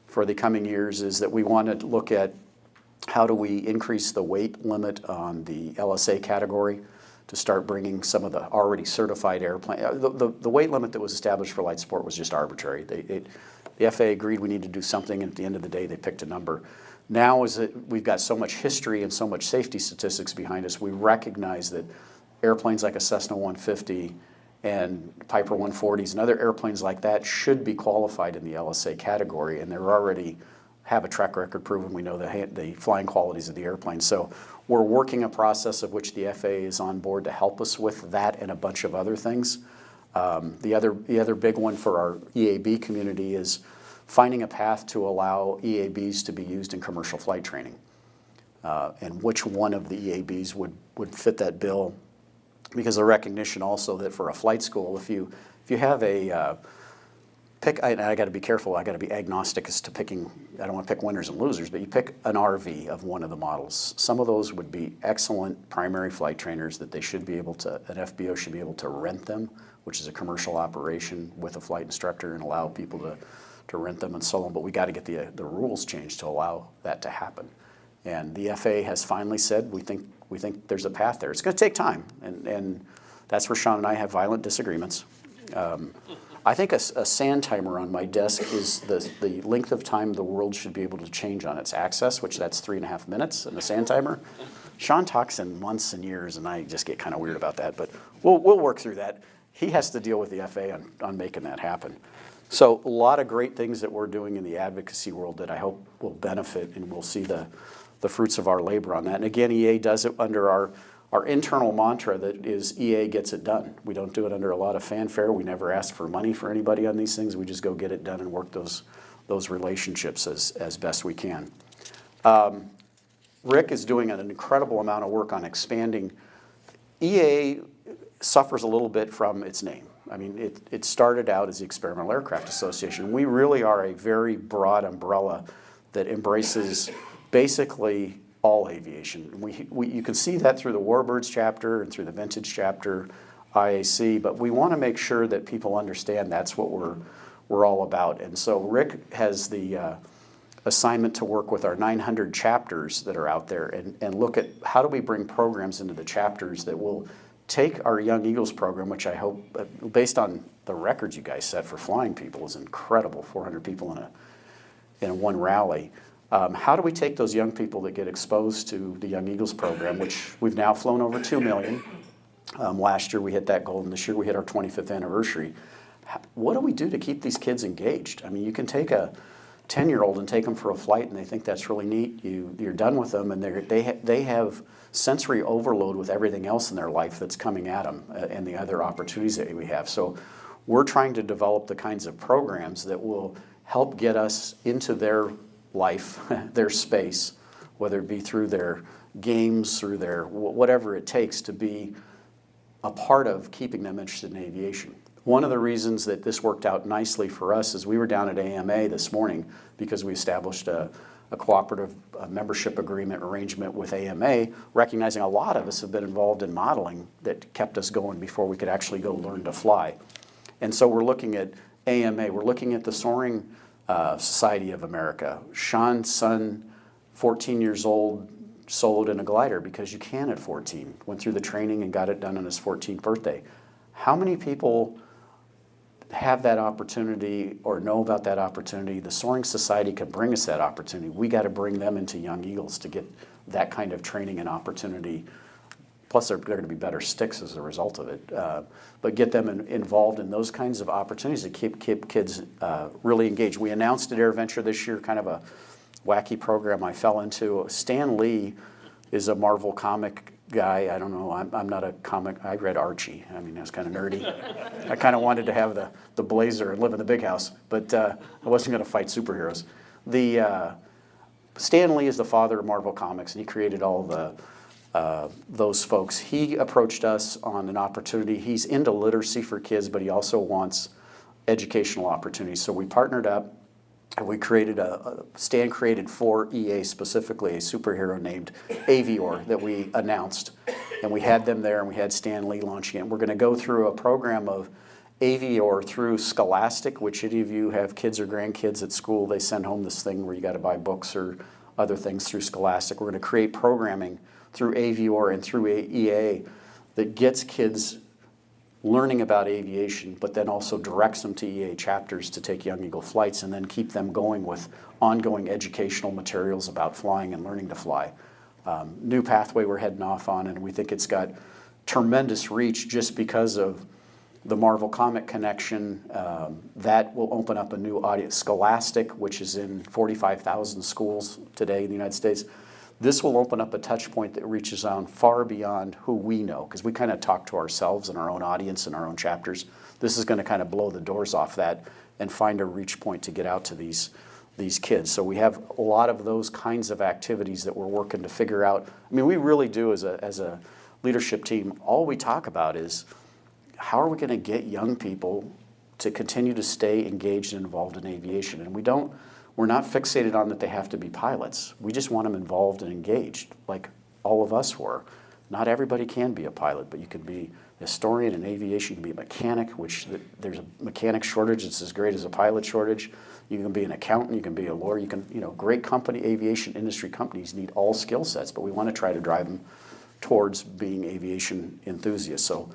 for the coming years is that we want to look at how do we increase the weight limit on the LSA category to start bringing some of the already certified airplane. The weight limit that was established for light sport was just arbitrary. The FAA agreed we need to do something, and at the end of the day, they picked a number. Now, as we've got so much history and so much safety statistics behind us, we recognize that airplanes like a Cessna 150 and Piper 140s and other airplanes like that should be qualified in the LSA category, and they're already have a track record proving we know the flying qualities of the airplane. So we're working a process of which the FAA is on board to help us with that and a bunch of other things. The other big one for our EAB community is finding a path to allow EABs to be used in commercial flight training. And which one of the EABs would fit that bill, because the recognition also that for a flight school, if you have a I got to be careful, I got to be agnostic as to picking, I don't want to pick winners and losers, but you pick an RV of one of the models. Some of those would be excellent primary flight trainers that they should be able to, an FBO should be able to rent them, which is a commercial operation with a flight instructor, and allow people to rent them and sell them, but we got to get the rules changed to allow that to happen. And the FAA has finally said, we think there's a path there. It's going to take time, and that's where Sean and I have violent disagreements. I think a sand timer on my desk is the length of time the world should be able to change on its axis, which that's 3.5 minutes, and a sand timer. Sean talks in months and years, and I just get kind of weird about that, but we'll work through that. He has to deal with the FAA on making that happen. So a lot of great things that we're doing in the advocacy world that I hope will benefit, and we'll see the fruits of our labor on that. And again, EA does it under our internal mantra that is EA gets it done. We don't do it under a lot of fanfare. We never ask for money for anybody on these things. We just go get it done and work those relationships as best we can. Rick is doing an incredible amount of work on expanding. EA suffers a little bit from its name. I mean, it started out as the Experimental Aircraft Association. We really are a very broad umbrella that embraces basically all aviation. You can see that through the Warbirds chapter and through the Vintage chapter, IAC, but we want to make sure that people understand that's what we're all about. And so Rick has the assignment to work with our 900 chapters that are out there and look at how do we bring programs into the chapters that will take our Young Eagles program, which I hope, based on the records you guys set for flying people, is incredible, 400 people in one rally. How do we take those young people that get exposed to the Young Eagles program, which we've now flown over 2 million. Last year we hit that goal, and this year we hit our 25th anniversary. What do we do to keep these kids engaged? I mean, you can take a 10-year-old and take them for a flight, and they think that's really neat. You're done with them, and they have sensory overload with everything else in their life that's coming at them and the other opportunities that we have. So we're trying to develop the kinds of programs that will help get us into their life, their space, whether it be through their games, through their whatever it takes to be a part of keeping them interested in aviation. One of the reasons that this worked out nicely for us is we were down at AMA this morning because we established a cooperative membership agreement arrangement with AMA, recognizing a lot of us have been involved in modeling that kept us going before we could actually go learn to fly. And so we're looking at AMA, we're looking at the Soaring Society of America. Sean's son, 14 years old, soloed in a glider because you can at 14. Went through the training and got it done on his 14th birthday. How many people have that opportunity or know about that opportunity? The Soaring Society can bring us that opportunity. We got to bring them into Young Eagles to get that kind of training and opportunity. Plus, they're going to be better sticks as a result of it. But get them involved in those kinds of opportunities to keep kids really engaged. We announced at AirVenture this year kind of a wacky program I fell into. Stan Lee is a Marvel comic guy. I don't know. I'm not a comic. I read Archie. I mean, I was kind of nerdy. I kind of wanted to have the blazer and live in the big house, but I wasn't going to fight superheroes. Stan Lee is the father of Marvel Comics, and he created all those folks. He approached us on an opportunity. He's into literacy for kids, but he also wants educational opportunities. So we partnered up, and we created Stan created for EA specifically a superhero named Avior that we announced. And we had them there, and we had Stan Lee launching it. We're going to go through a program of Avior through Scholastic, which any of you have kids or grandkids at school, they send home this thing where you got to buy books or other things through Scholastic. We're going to create programming through Avior and through EA that gets kids learning about aviation, but then also directs them to EA chapters to take Young Eagle flights and then keep them going with ongoing educational materials about flying and learning to fly. New pathway we're heading off on, and we think it's got tremendous reach just because of the Marvel Comic Connection, that will open up a new audience. Scholastic, which is in 45,000 schools today in the United States. This will open up a touch point that reaches on far beyond who we know, because we kind of talk to ourselves and our own audience and our own chapters. This is going to kind of blow the doors off that and find a reach point to get out to these kids. So we have a lot of those kinds of activities that we're working to figure out. I mean, we really do as a leadership team, all we talk about is how are we going to get young people to continue to stay engaged and involved in aviation? And we're not fixated on that they have to be pilots. We just want them involved and engaged, like all of us were. Not everybody can be a pilot, but you can be a historian in aviation, you can be a mechanic, which there's a mechanic shortage that's as great as a pilot shortage. You can be an accountant, you can be a lawyer, great company, aviation industry companies need all skill sets, but we want to try to drive them towards being aviation enthusiasts. So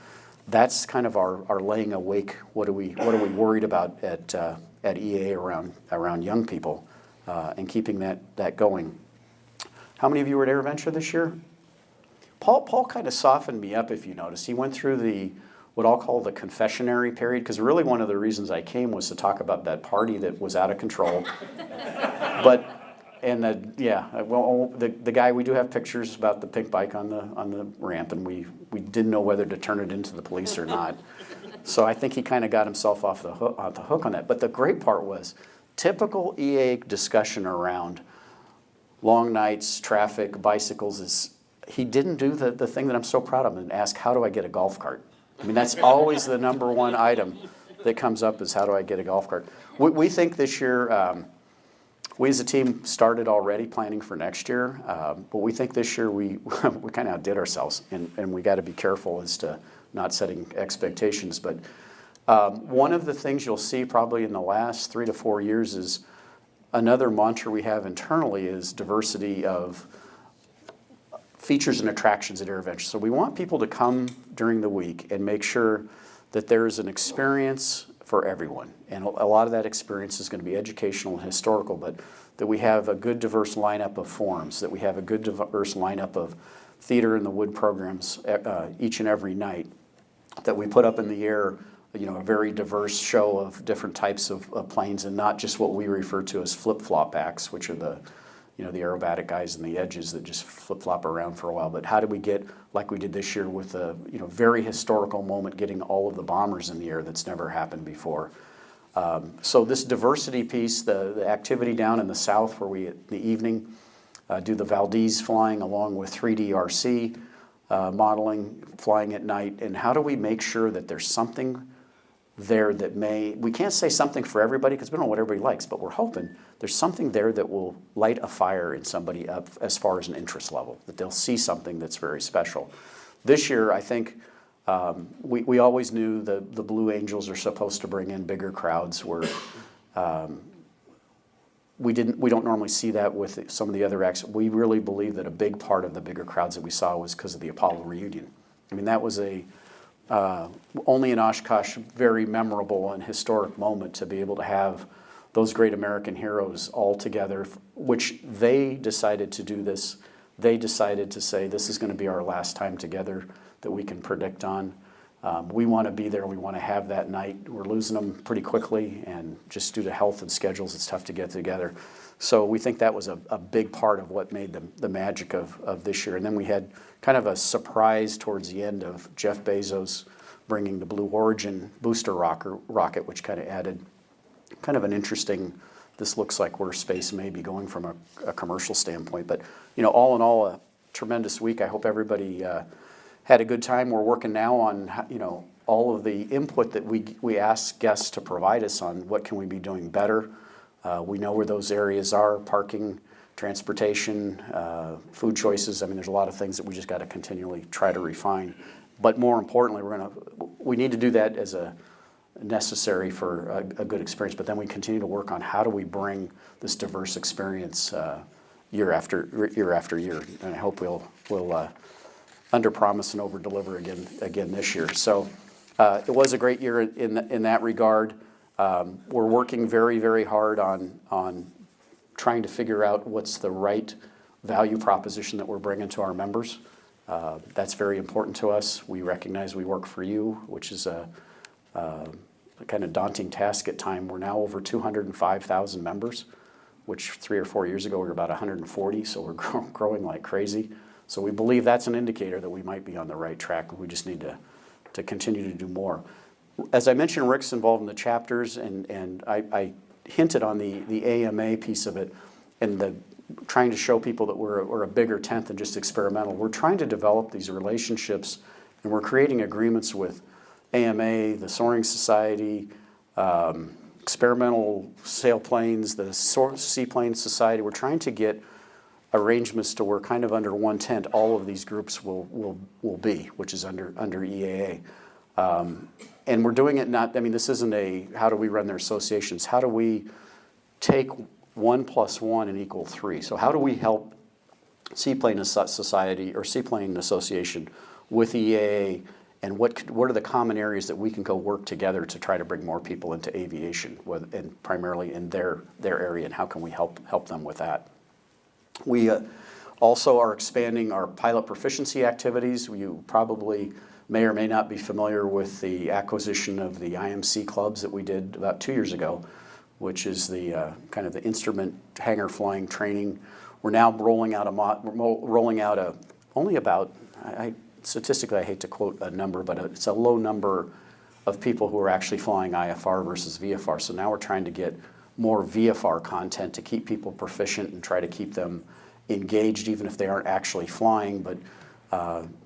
that's kind of our laying awake. What are we worried about at EA around young people and keeping that going? How many of you were at AirVenture this year? Paul kind of softened me up, if you notice. He went through what I'll call the confessionary period, because really one of the reasons I came was to talk about that party that was out of control. The guy, we do have pictures about the pink bike on the ramp, and we didn't know whether to turn it into the police or not. So I think he kind of got himself off the hook on that. But the great part was typical EA discussion around long nights, traffic, bicycles is he didn't do the thing that I'm so proud of and ask, how do I get a golf cart? I mean, that's always the number one item that comes up is how do I get a golf cart? We think this year, we as a team started already planning for next year, but we think this year we kind of outdid ourselves, and we got to be careful as to not setting expectations. But one of the things you'll see probably in the last 3 to 4 years is another mantra we have internally is diversity of features and attractions at AirVenture. So we want people to come during the week and make sure that there's an experience for everyone. And a lot of that experience is going to be educational and historical, but that we have a good diverse lineup of forums, that we have a good diverse lineup of theater and the wood programs each and every night, that we put up in the air a very diverse show of different types of planes and not just what we refer to as flip-flop backs, which are the aerobatic guys in the edges that just flip-flop around for a while. But how do we get, like we did this year with a very historical moment, getting all of the bombers in the air that's never happened before. So this diversity piece, the activity down in the south where we, in the evening, do the Valdez flying along with 3D RC modeling, flying at night, and how do we make sure that there's something there that we can't say something for everybody because we don't know what everybody likes, but we're hoping there's something there that will light a fire in somebody up as far as an interest level, that they'll see something that's very special. This year, I think we always knew the Blue Angels are supposed to bring in bigger crowds. We don't normally see that with some of the other acts. We really believe that a big part of the bigger crowds that we saw was because of the Apollo reunion. I mean, that was only in Oshkosh, very memorable and historic moment to be able to have those great American heroes all together, which they decided to do this. They decided to say, this is going to be our last time together that we can predict on. We want to be there. We want to have that night. We're losing them pretty quickly, and just due to health and schedules, it's tough to get together. So we think that was a big part of what made the magic of this year. And then we had kind of a surprise towards the end of Jeff Bezos bringing the Blue Origin booster rocket, which kind of added kind of an interesting, this looks like where space may be going from a commercial standpoint. But all in all, a tremendous week. I hope everybody had a good time. We're working now on all of the input that we ask guests to provide us on what can we be doing better. We know where those areas are: parking, transportation, food choices. I mean, there's a lot of things that we just got to continually try to refine. But more importantly, we need to do that as a necessary for a good experience. But then we continue to work on how do we bring this diverse experience year after year. And I hope we'll under-promise and over-deliver again this year. So it was a great year in that regard. We're working very, very hard on trying to figure out what's the right value proposition that we're bringing to our members. That's very important to us. We recognize we work for you, which is a kind of daunting task at time. We're now over 205,000 members, which 3 or 4 years ago we were about 140, so we're growing like crazy. So we believe that's an indicator that we might be on the right track. We just need to continue to do more. As I mentioned, Rick's involved in the chapters, and I hinted on the AMA piece of it, and trying to show people that we're a bigger tent than just experimental. We're trying to develop these relationships, and we're creating agreements with AMA, the Soaring Society, Experimental Sailplanes, the Seaplane Society. We're trying to get arrangements to where kind of under one tent all of these groups will be, which is under EAA. And we're doing it not, I mean, this isn't a how do we run their associations, how do we take 1 + 1 and equal 3? So how do we help Seaplane Society or Seaplane Association with EAA, and what are the common areas that we can go work together to try to bring more people into aviation, and primarily in their area, and how can we help them with that? We also are expanding our pilot proficiency activities. You probably may or may not be familiar with the acquisition of the IMC clubs that we did about 2 years ago, which is the kind of the instrument hangar flying training. We're now rolling out only about, statistically, I hate to quote a number, but it's a low number of people who are actually flying IFR versus VFR. So now we're trying to get more VFR content to keep people proficient and try to keep them engaged, even if they aren't actually flying, but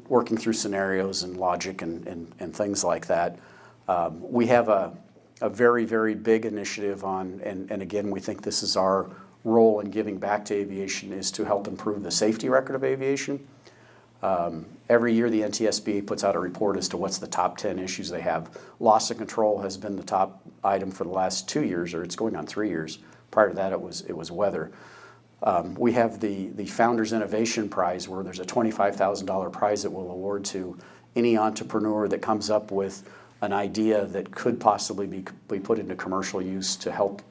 working through scenarios and logic and things like that. We have a very, very big initiative on, and again, we think this is our role in giving back to aviation, is to help improve the safety record of aviation. Every year the NTSB puts out a report as to what's the top 10 issues they have. Loss of control has been the top item for the last 2 years, or it's going on 3 years. Prior to that it was weather. We have the Founders Innovation Prize, where there's a $25,000 prize that we'll award to any entrepreneur that comes up with an idea that could possibly be put into commercial use to help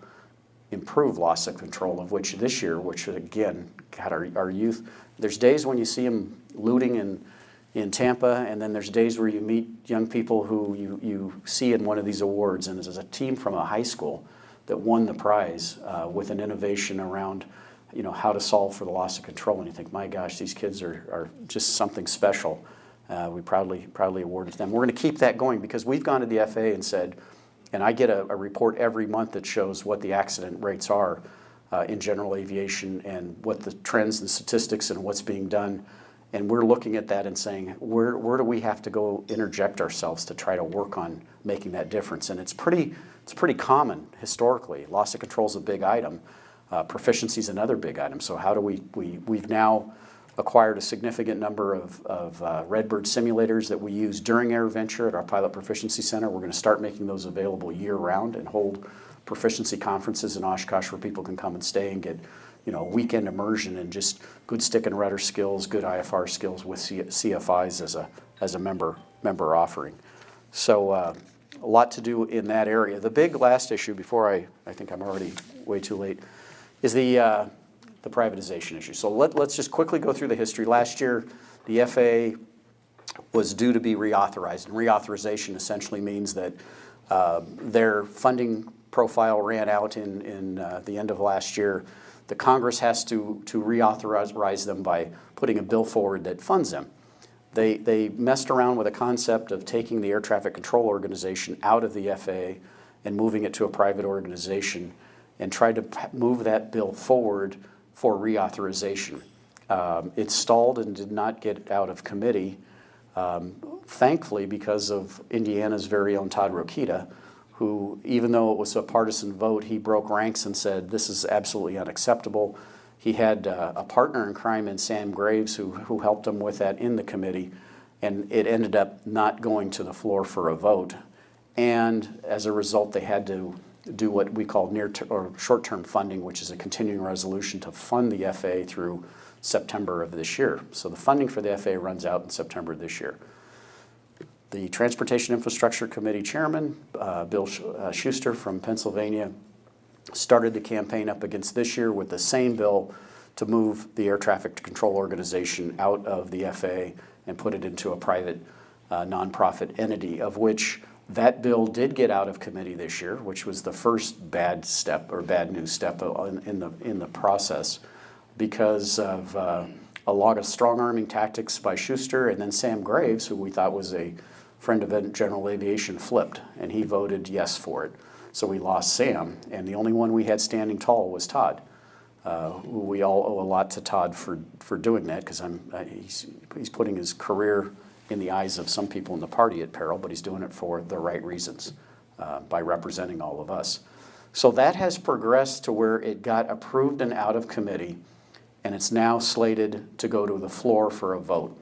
improve loss of control, of which this year, which again, God, our youth, there's days when you see them looting in Tampa, and then there's days where you meet young people who you see in one of these awards, and there's a team from a high school that won the prize with an innovation around, you know, how to solve for the loss of control, and you think, my gosh, these kids are just something special. We proudly awarded them. We're going to keep that going, because we've gone to the FAA and said, and I get a report every month that shows what the accident rates are in general aviation, and what the trends and statistics and what's being done. And we're looking at that and saying, where do we have to go interject ourselves to try to work on making that difference? And it's pretty common historically. Loss of control is a big item. Proficiency is another big item. So how do we've now acquired a significant number of Redbird simulators that we use during AirVenture at our Pilot Proficiency Center. We're going to start making those available year-round and hold proficiency conferences in Oshkosh where people can come and stay and get, you know, weekend immersion and just good stick and rudder skills, good IFR skills with CFIs as a member offering. So a lot to do in that area. The big last issue, before I think I'm already way too late, is the privatization issue. So let's just quickly go through the history. Last year, the FAA was due to be reauthorized, and reauthorization essentially means that their funding profile ran out in the end of last year. The Congress has to reauthorize them by putting a bill forward that funds them. They messed around with a concept of taking the Air Traffic Control Organization out of the FAA and moving it to a private organization, and tried to move that bill forward for reauthorization. It stalled and did not get out of committee, thankfully, because of Indiana's very own Todd Rokita, who, even though it was a partisan vote, he broke ranks and said, this is absolutely unacceptable. He had a partner in crime in Sam Graves who helped him with that in the committee, and it ended up not going to the floor for a vote. And as a result, they had to do what we call short-term funding, which is a continuing resolution to fund the FAA through September of this year. So the funding for the FAA runs out in September of this year. The Transportation Infrastructure Committee Chairman, Bill Schuster from Pennsylvania, started the campaign up against this year with the same bill to move the Air Traffic Control Organization out of the FAA and put it into a private nonprofit entity, of which That bill did get out of committee this year, which was the first bad step or bad news step in the process because of a lot of strong-arming tactics by Schuster, and then Sam Graves, who we thought was a friend of general aviation, flipped, and he voted yes for it. So we lost Sam, and the only one we had standing tall was Todd. We all owe a lot to Todd for doing that, because he's putting his career in the eyes of some people in the party at peril, but he's doing it for the right reasons by representing all of us. So that has progressed to where it got approved and out of committee, and it's now slated to go to the floor for a vote,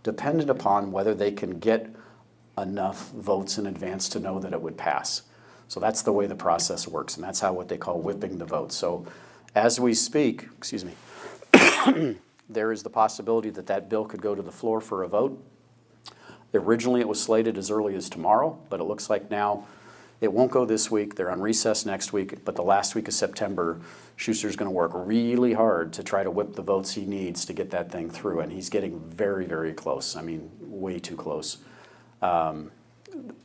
dependent upon whether they can get enough votes in advance to know that it would pass. So that's the way the process works, and that's how what they call whipping the vote. So as we speak, excuse me, there is the possibility that that bill could go to the floor for a vote. Originally, it was slated as early as tomorrow, but it looks like now it won't go this week. They're on recess next week, but the last week of September, Schuster's going to work really hard to try to whip the votes he needs to get that thing through, and he's getting very, very close. I mean, way too close.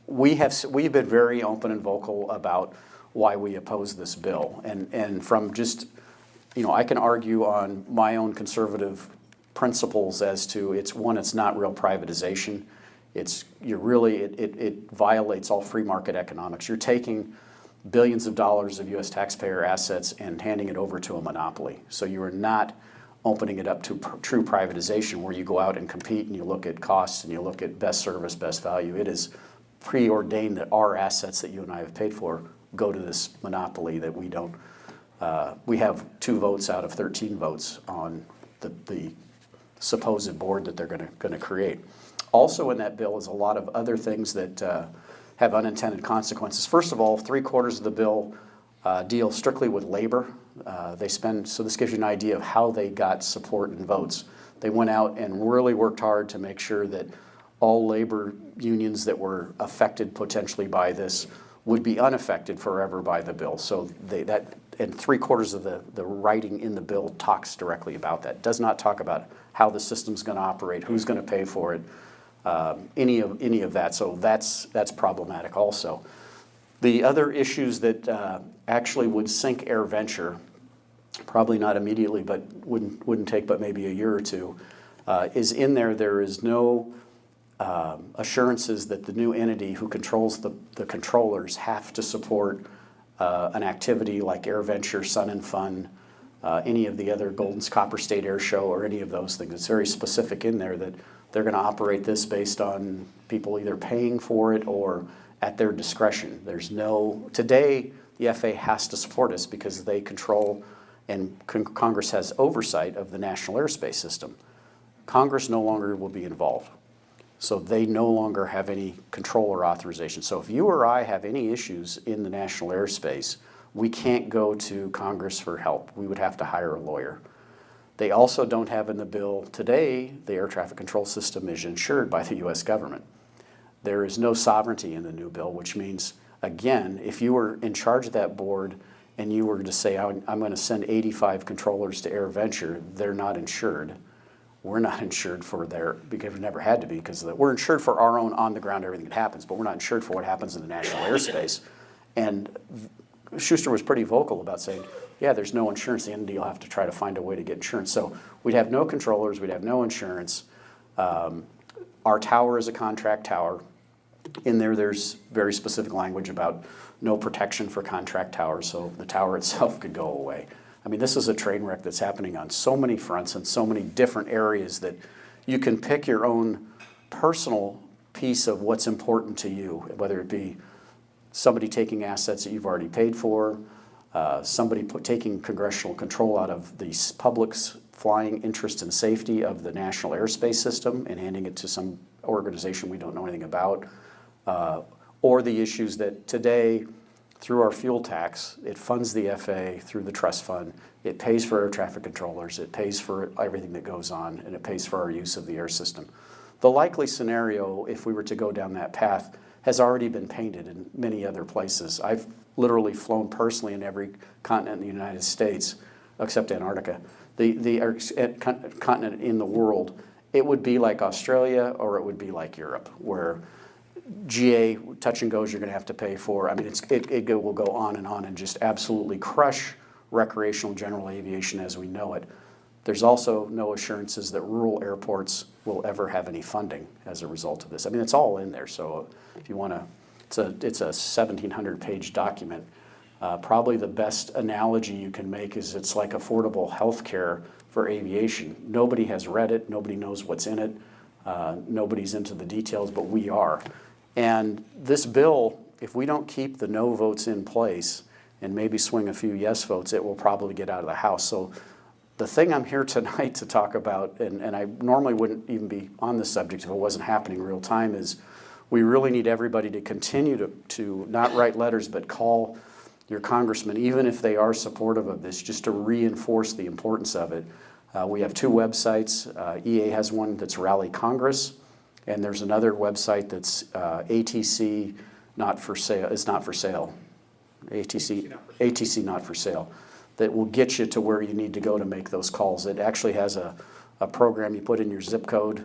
We've been very open and vocal about why we oppose this bill, and from just, you know, I can argue on my own conservative principles as to it's not real privatization. It violates all free market economics. You're taking billions of dollars of U.S. taxpayer assets and handing it over to a monopoly. So you are not opening it up to true privatization where you go out and compete and you look at costs and you look at best service, best value. It is preordained that our assets that you and I have paid for go to this monopoly that we don't. We have 2 votes out of 13 votes on the supposed board that they're going to create. Also in that bill is a lot of other things that have unintended consequences. First of all, 3/4 of the bill deal strictly with labor. So this gives you an idea of how they got support and votes. They went out and really worked hard to make sure that all labor unions that were affected potentially by this would be unaffected forever by the bill. So and 3/4 of the writing in the bill talks directly about that. Does not talk about how the system's going to operate, who's going to pay for it, any of that. So that's problematic also. The other issues that actually would sink AirVenture, probably not immediately, but wouldn't take but maybe a year or two, is in there. There is no assurances that the new entity who controls the controllers have to support an activity like AirVenture, Sun and Fun, any of the other Golden's Copper State Air Show, or any of those things. It's very specific in there that they're going to operate this based on people either paying for it or at their discretion. Today, the FAA has to support us because they control and Congress has oversight of the national airspace system. Congress no longer will be involved. So they no longer have any control or authorization. So if you or I have any issues in the national airspace, we can't go to Congress for help. We would have to hire a lawyer. They also don't have in the bill today, the air traffic control system is insured by the U.S. government. There is no sovereignty in the new bill, which means, again, if you were in charge of that board and you were to say, I'm going to send 85 controllers to AirVenture, they're not insured. We're not insured for because we never had to be, because we're insured for our own on-the-ground everything that happens, but we're not insured for what happens in the national airspace. And Schuster was pretty vocal about saying, yeah, there's no insurance. The entity will have to try to find a way to get insurance. So we'd have no controllers. We'd have no insurance. Our tower is a contract tower. In there's very specific language about no protection for contract towers, so the tower itself could go away. I mean, this is a train wreck that's happening on so many fronts and so many different areas that you can pick your own personal piece of what's important to you, whether it be somebody taking assets that you've already paid for, somebody taking congressional control out of the public's flying interest and safety of the national airspace system and handing it to some organization we don't know anything about, or the issues that today, through our fuel tax, it funds the FAA through the trust fund, it pays for air traffic controllers, it pays for everything that goes on, and it pays for our use of the air system. The likely scenario, if we were to go down that path, has already been painted in many other places. I've literally flown personally in every continent in the United States, except Antarctica. The continent in the world, it would be like Australia or it would be like Europe, where GA touch and goes you're going to have to pay for. I mean, it will go on and just absolutely crush recreational general aviation as we know it. There's also no assurances that rural airports will ever have any funding as a result of this. I mean, it's all in there. So if you want to, it's a 1,700-page document. Probably the best analogy you can make is it's like affordable health care for aviation. Nobody has read it. Nobody knows what's in it. Nobody's into the details, but we are. And this bill, if we don't keep the no votes in place and maybe swing a few yes votes, it will probably get out of the House. So the thing I'm here tonight to talk about, and I normally wouldn't even be on this subject if it wasn't happening real time, is we really need everybody to continue to not write letters, but call your congressman, even if they are supportive of this, just to reinforce the importance of it. We have two websites. EA has one that's Rally Congress, and there's another website that's ATC not for sale. It's not for sale. ATC not for sale. That will get you to where you need to go to make those calls. It actually has a program you put in your zip code,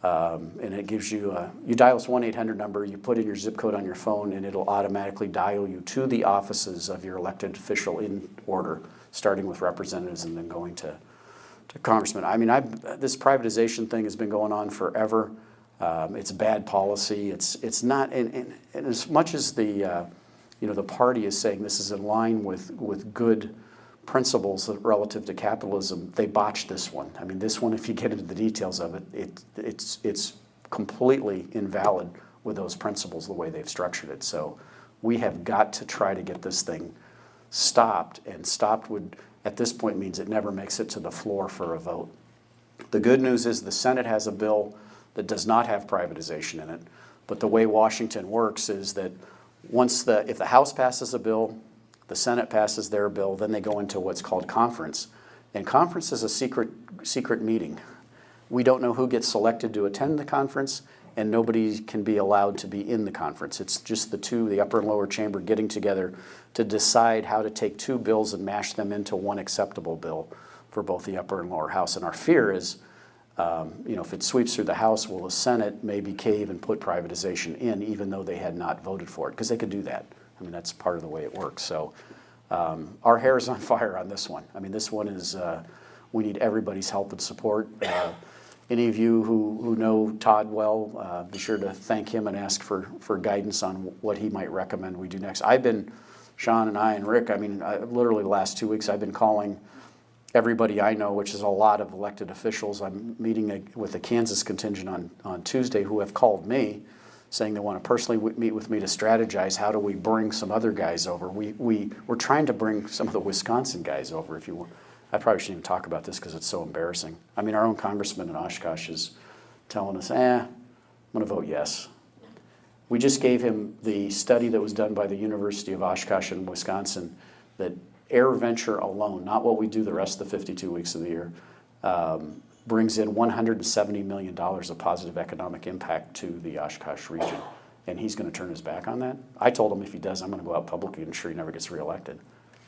and it gives you, you dial this 1-800 number, you put in your zip code on your phone, and it'll automatically dial you to the offices of your elected official in order, starting with representatives and then going to congressmen. I mean, this privatization thing has been going on forever. It's bad policy. It's not, and as much as the party is saying this is in line with good principles relative to capitalism, they botched this one. I mean, this one, if you get into the details of it, it's completely invalid with those principles the way they've structured it. So we have got to try to get this thing stopped, and stopped would, at this point, means it never makes it to the floor for a vote. The good news is the Senate has a bill that does not have privatization in it, but the way Washington works is that if the House passes a bill, the Senate passes their bill, then they go into what's called conference. And conference is a secret meeting. We don't know who gets selected to attend the conference, and nobody can be allowed to be in the conference. It's just the upper and lower chamber getting together to decide how to take two bills and mash them into one acceptable bill for both the upper and lower house. And our fear is, if it sweeps through the House, will the Senate maybe cave and put privatization in, even though they had not voted for it? Because they could do that. I mean, that's part of the way it works. So our hair is on fire on this one. I mean, this one is, we need everybody's help and support. Any of you who know Todd well, be sure to thank him and ask for guidance on what he might recommend we do next. Sean and I and Rick, literally the last 2 weeks, I've been calling everybody I know, which is a lot of elected officials. I'm meeting with the Kansas contingent on Tuesday who have called me saying they want to personally meet with me to strategize how do we bring some other guys over. We're trying to bring some of the Wisconsin guys over, if you want. I probably shouldn't even talk about this because it's so embarrassing. I mean, our own congressman in Oshkosh is telling us, I'm going to vote yes. We just gave him the study that was done by the University of Oshkosh in Wisconsin that AirVenture alone, not what we do the rest of the 52 weeks of the year, brings in $170 million of positive economic impact to the Oshkosh region. And he's going to turn his back on that? I told him if he does, I'm going to go out publicly and ensure he never gets reelected.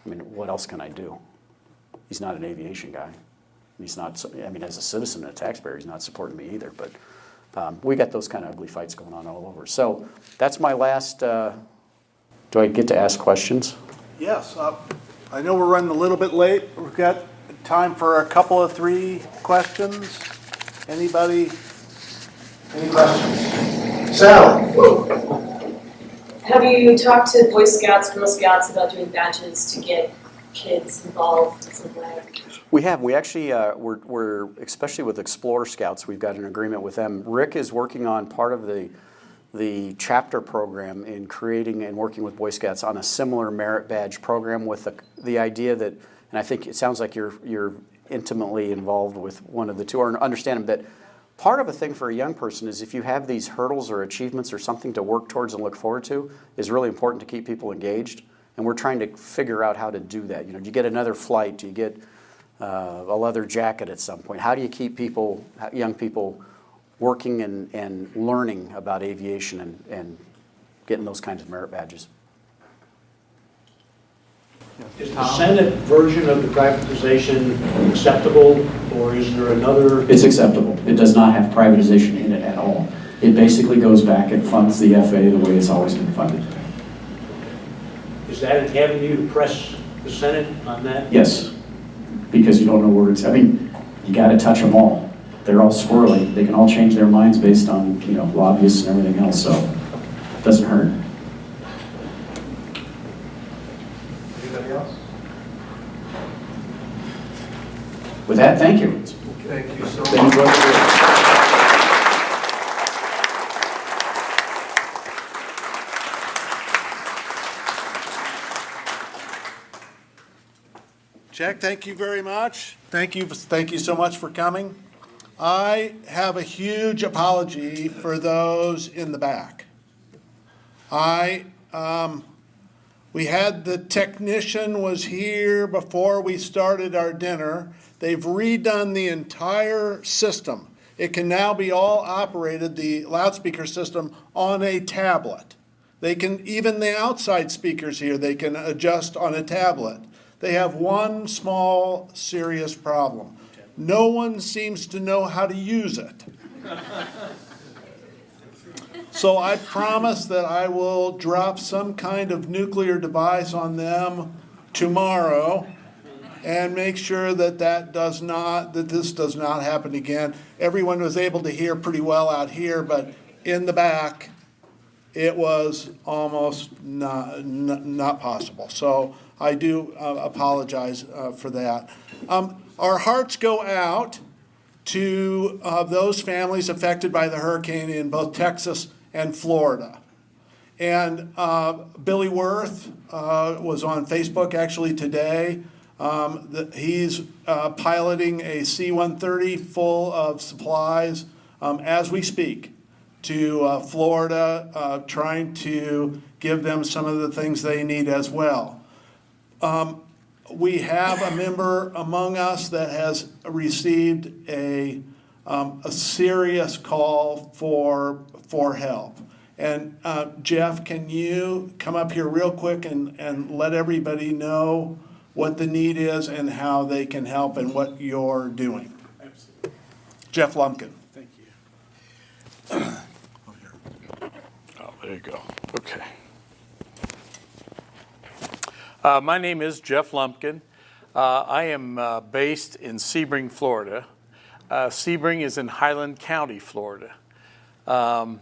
I mean, what else can I do? He's not an aviation guy. He's not, as a citizen and a taxpayer, he's not supporting me either. But we got those kind of ugly fights going on all over. So that's my last, do I get to ask questions? Yes. I know we're running a little bit late. We've got time for a couple of 3 questions. Anybody? Any questions? Sally? Have you talked to Boy Scouts, Girl Scouts about doing badges to get kids involved in some way? We have. We actually, we're especially with Explorer Scouts, we've got an agreement with them. Rick is working on part of the chapter program in creating and working with Boy Scouts on a similar merit badge program with the idea that, and I think it sounds like you're intimately involved with one of the two, or understand that part of a thing for a young person is if you have these hurdles or achievements or something to work towards and look forward to, is really important to keep people engaged. And we're trying to figure out how to do that. Do you get another flight? Do you get a leather jacket at some point? How do you keep young people working and learning about aviation and getting those kinds of merit badges? Is the Senate version of the privatization acceptable, or is there another? It's acceptable. It does not have privatization in it at all. It basically goes back and funds the FA the way it's always been funded. Is that an avenue to press the Senate on that? Yes, because you don't know where it's, I mean, you gotta touch them all. They're all squirrely. They can all change their minds based on, you know, lobbyists and everything else, so it doesn't hurt. Anybody else? With that, thank you. Thank you so Thank you, much. brother. Jack, thank you very much. Thank you so much for coming. I have a huge apology for those in the back. We had the technician was here before we started our dinner. They've redone the entire system. It can now be all operated, the loudspeaker system, on a tablet. They can, even the outside speakers here, they can adjust on a tablet. They have one small, serious problem. No one seems to know how to use it. So I promise that I will drop some kind of nuclear device on them tomorrow and make sure that this does not happen again. Everyone was able to hear pretty well out here, but in the back, it was almost not possible. So I do apologize for that. Our hearts go out to those families affected by the hurricane in both Texas and Florida. And Billy Worth was on Facebook actually today. He's piloting a C-130 full of supplies as we speak to Florida, trying to give them some of the things they need as well. We have a member among us that has received a serious call for help. And Jeff, can you come up here real quick and let everybody know what the need is and how they can help and what you're doing? Absolutely. Jeff Lumpkin. Thank you. Oh, there you go. Okay. My name is Jeff Lumpkin. I am based in Sebring, Florida. Sebring is in Highland County, Florida. I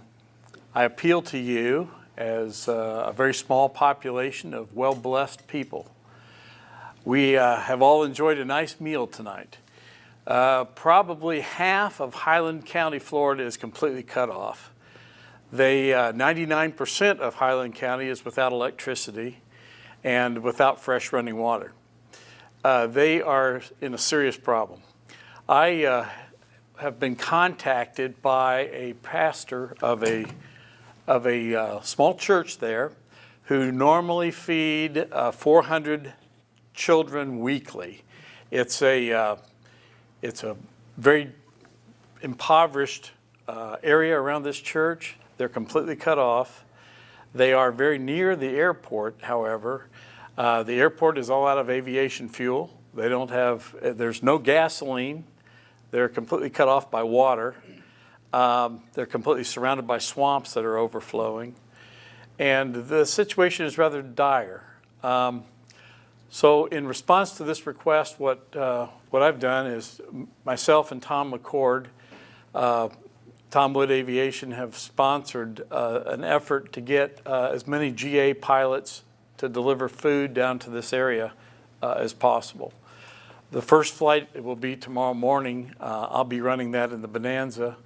appeal to you as a very small population of well-blessed people. We have all enjoyed a nice meal tonight. Probably half of Highland County, Florida is completely cut off. 99% of Highland County is without electricity and without fresh running water. They are in a serious problem. I have been contacted by a pastor of a small church there who normally feed 400 children weekly. It's a very impoverished area around this church. They're completely cut off. They are very near the airport, however. The airport is all out of aviation fuel. They don't have, there's no gasoline. They're completely cut off by water. They're completely surrounded by swamps that are overflowing. And the situation is rather dire. So in response to this request, what I've done is myself and Tom McCord, Tom Wood Aviation, have sponsored an effort to get as many GA pilots to deliver food down to this area as possible. The first flight will be tomorrow morning. I'll be running that in the Bonanza.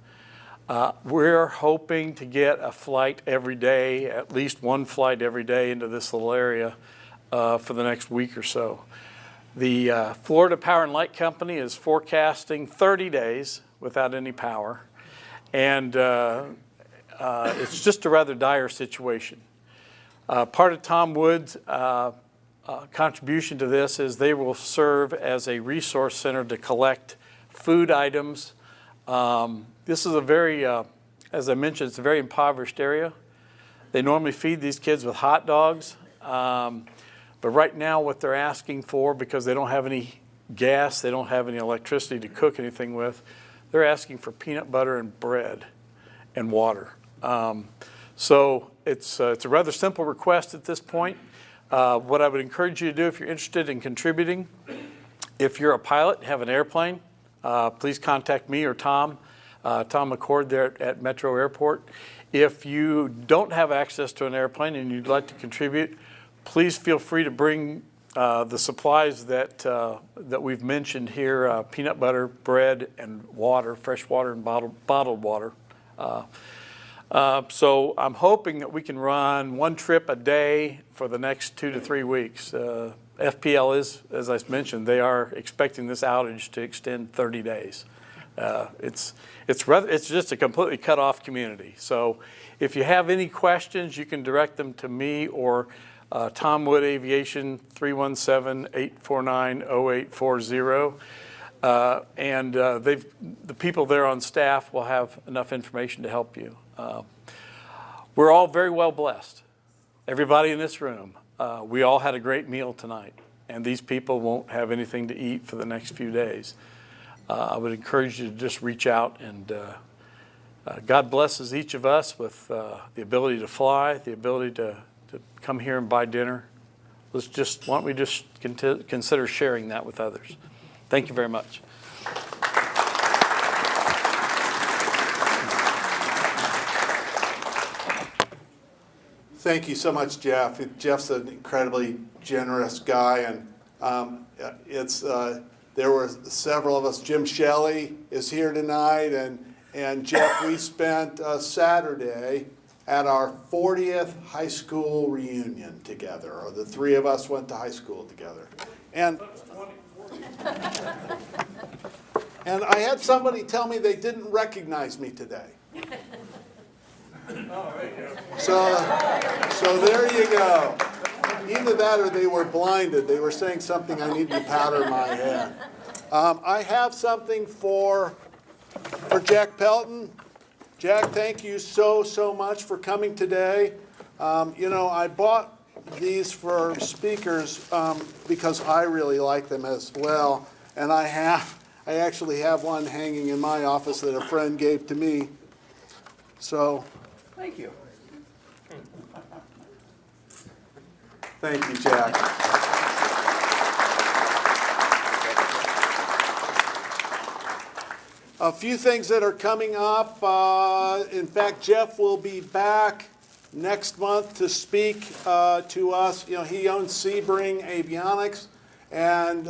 We're hoping to get a flight every day, at least one flight every day into this little area for the next week or so. The Florida Power and Light Company is forecasting 30 days without any power. And it's just a rather dire situation. Part of Tom Wood's contribution to this is they will serve as a resource center to collect food items. This is a very, as I mentioned, it's a very impoverished area. They normally feed these kids with hot dogs. But right now what they're asking for, because they don't have any gas, they don't have any electricity to cook anything with, they're asking for peanut butter and bread. and water. So it's a rather simple request at this point. What I would encourage you to do if you're interested in contributing, if you're a pilot, have an airplane, please contact me or Tom McCord there at Metro Airport. If you don't have access to an airplane and you'd like to contribute, please feel free to bring the supplies that we've mentioned here, peanut butter, bread, and water, fresh water and bottled water. So I'm hoping that we can run one trip a day for the next 2 to 3 weeks. FPL is, as I mentioned, they are expecting this outage to extend 30 days. It's just a completely cut off community. So if you have any questions, you can direct them to me or Tom Wood Aviation, 317-849-0840. And the people there on staff will have enough information to help you. We're all very well blessed. Everybody in this room, we all had a great meal tonight, and these people won't have anything to eat for the next few days. I would encourage you to just reach out, and God blesses each of us with the ability to fly, the ability to come here and buy dinner. Why don't we just consider sharing that with others? Thank you very much. Thank you so much, Jeff. Jeff's an incredibly generous guy, and there were several of us. Jim Shelley is here tonight, and Jeff, we spent Saturday at our 40th high school reunion together, or the three of us went to high school together. And I had somebody tell me they didn't recognize me today. So there you go. Either that or they were blinded. They were saying something I needed to powder my head. I have something for Jack Pelton. Jack, thank you so much for coming today. I bought these for speakers because I really like them as well. And I actually have one hanging in my office that a friend gave to me. So, Thank you. thank you, Jack. A few things that are coming up. In fact, Jeff will be back next month to speak to us. He owns Sebring Avionics, and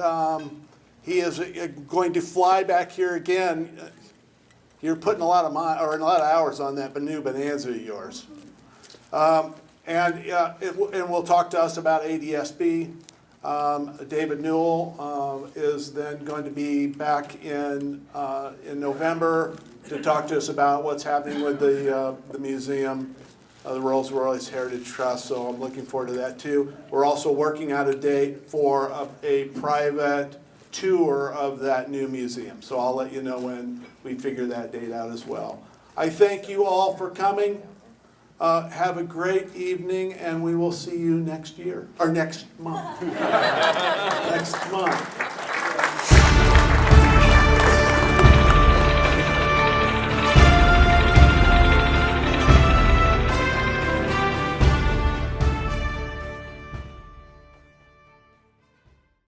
he is going to fly back here again. You're putting a lot of hours on that new Bonanza of yours. And will talk to us about ADSB. David Newell is then going to be back in November to talk to us about what's happening with the museum, the Rolls-Royce Heritage Trust. So I'm looking forward to that too. We're also working out a date for a private tour of that new museum. So I'll let you know when we figure that date out as well. I thank you all for coming. Have a great evening, and we will see you next year, or next month. Next month.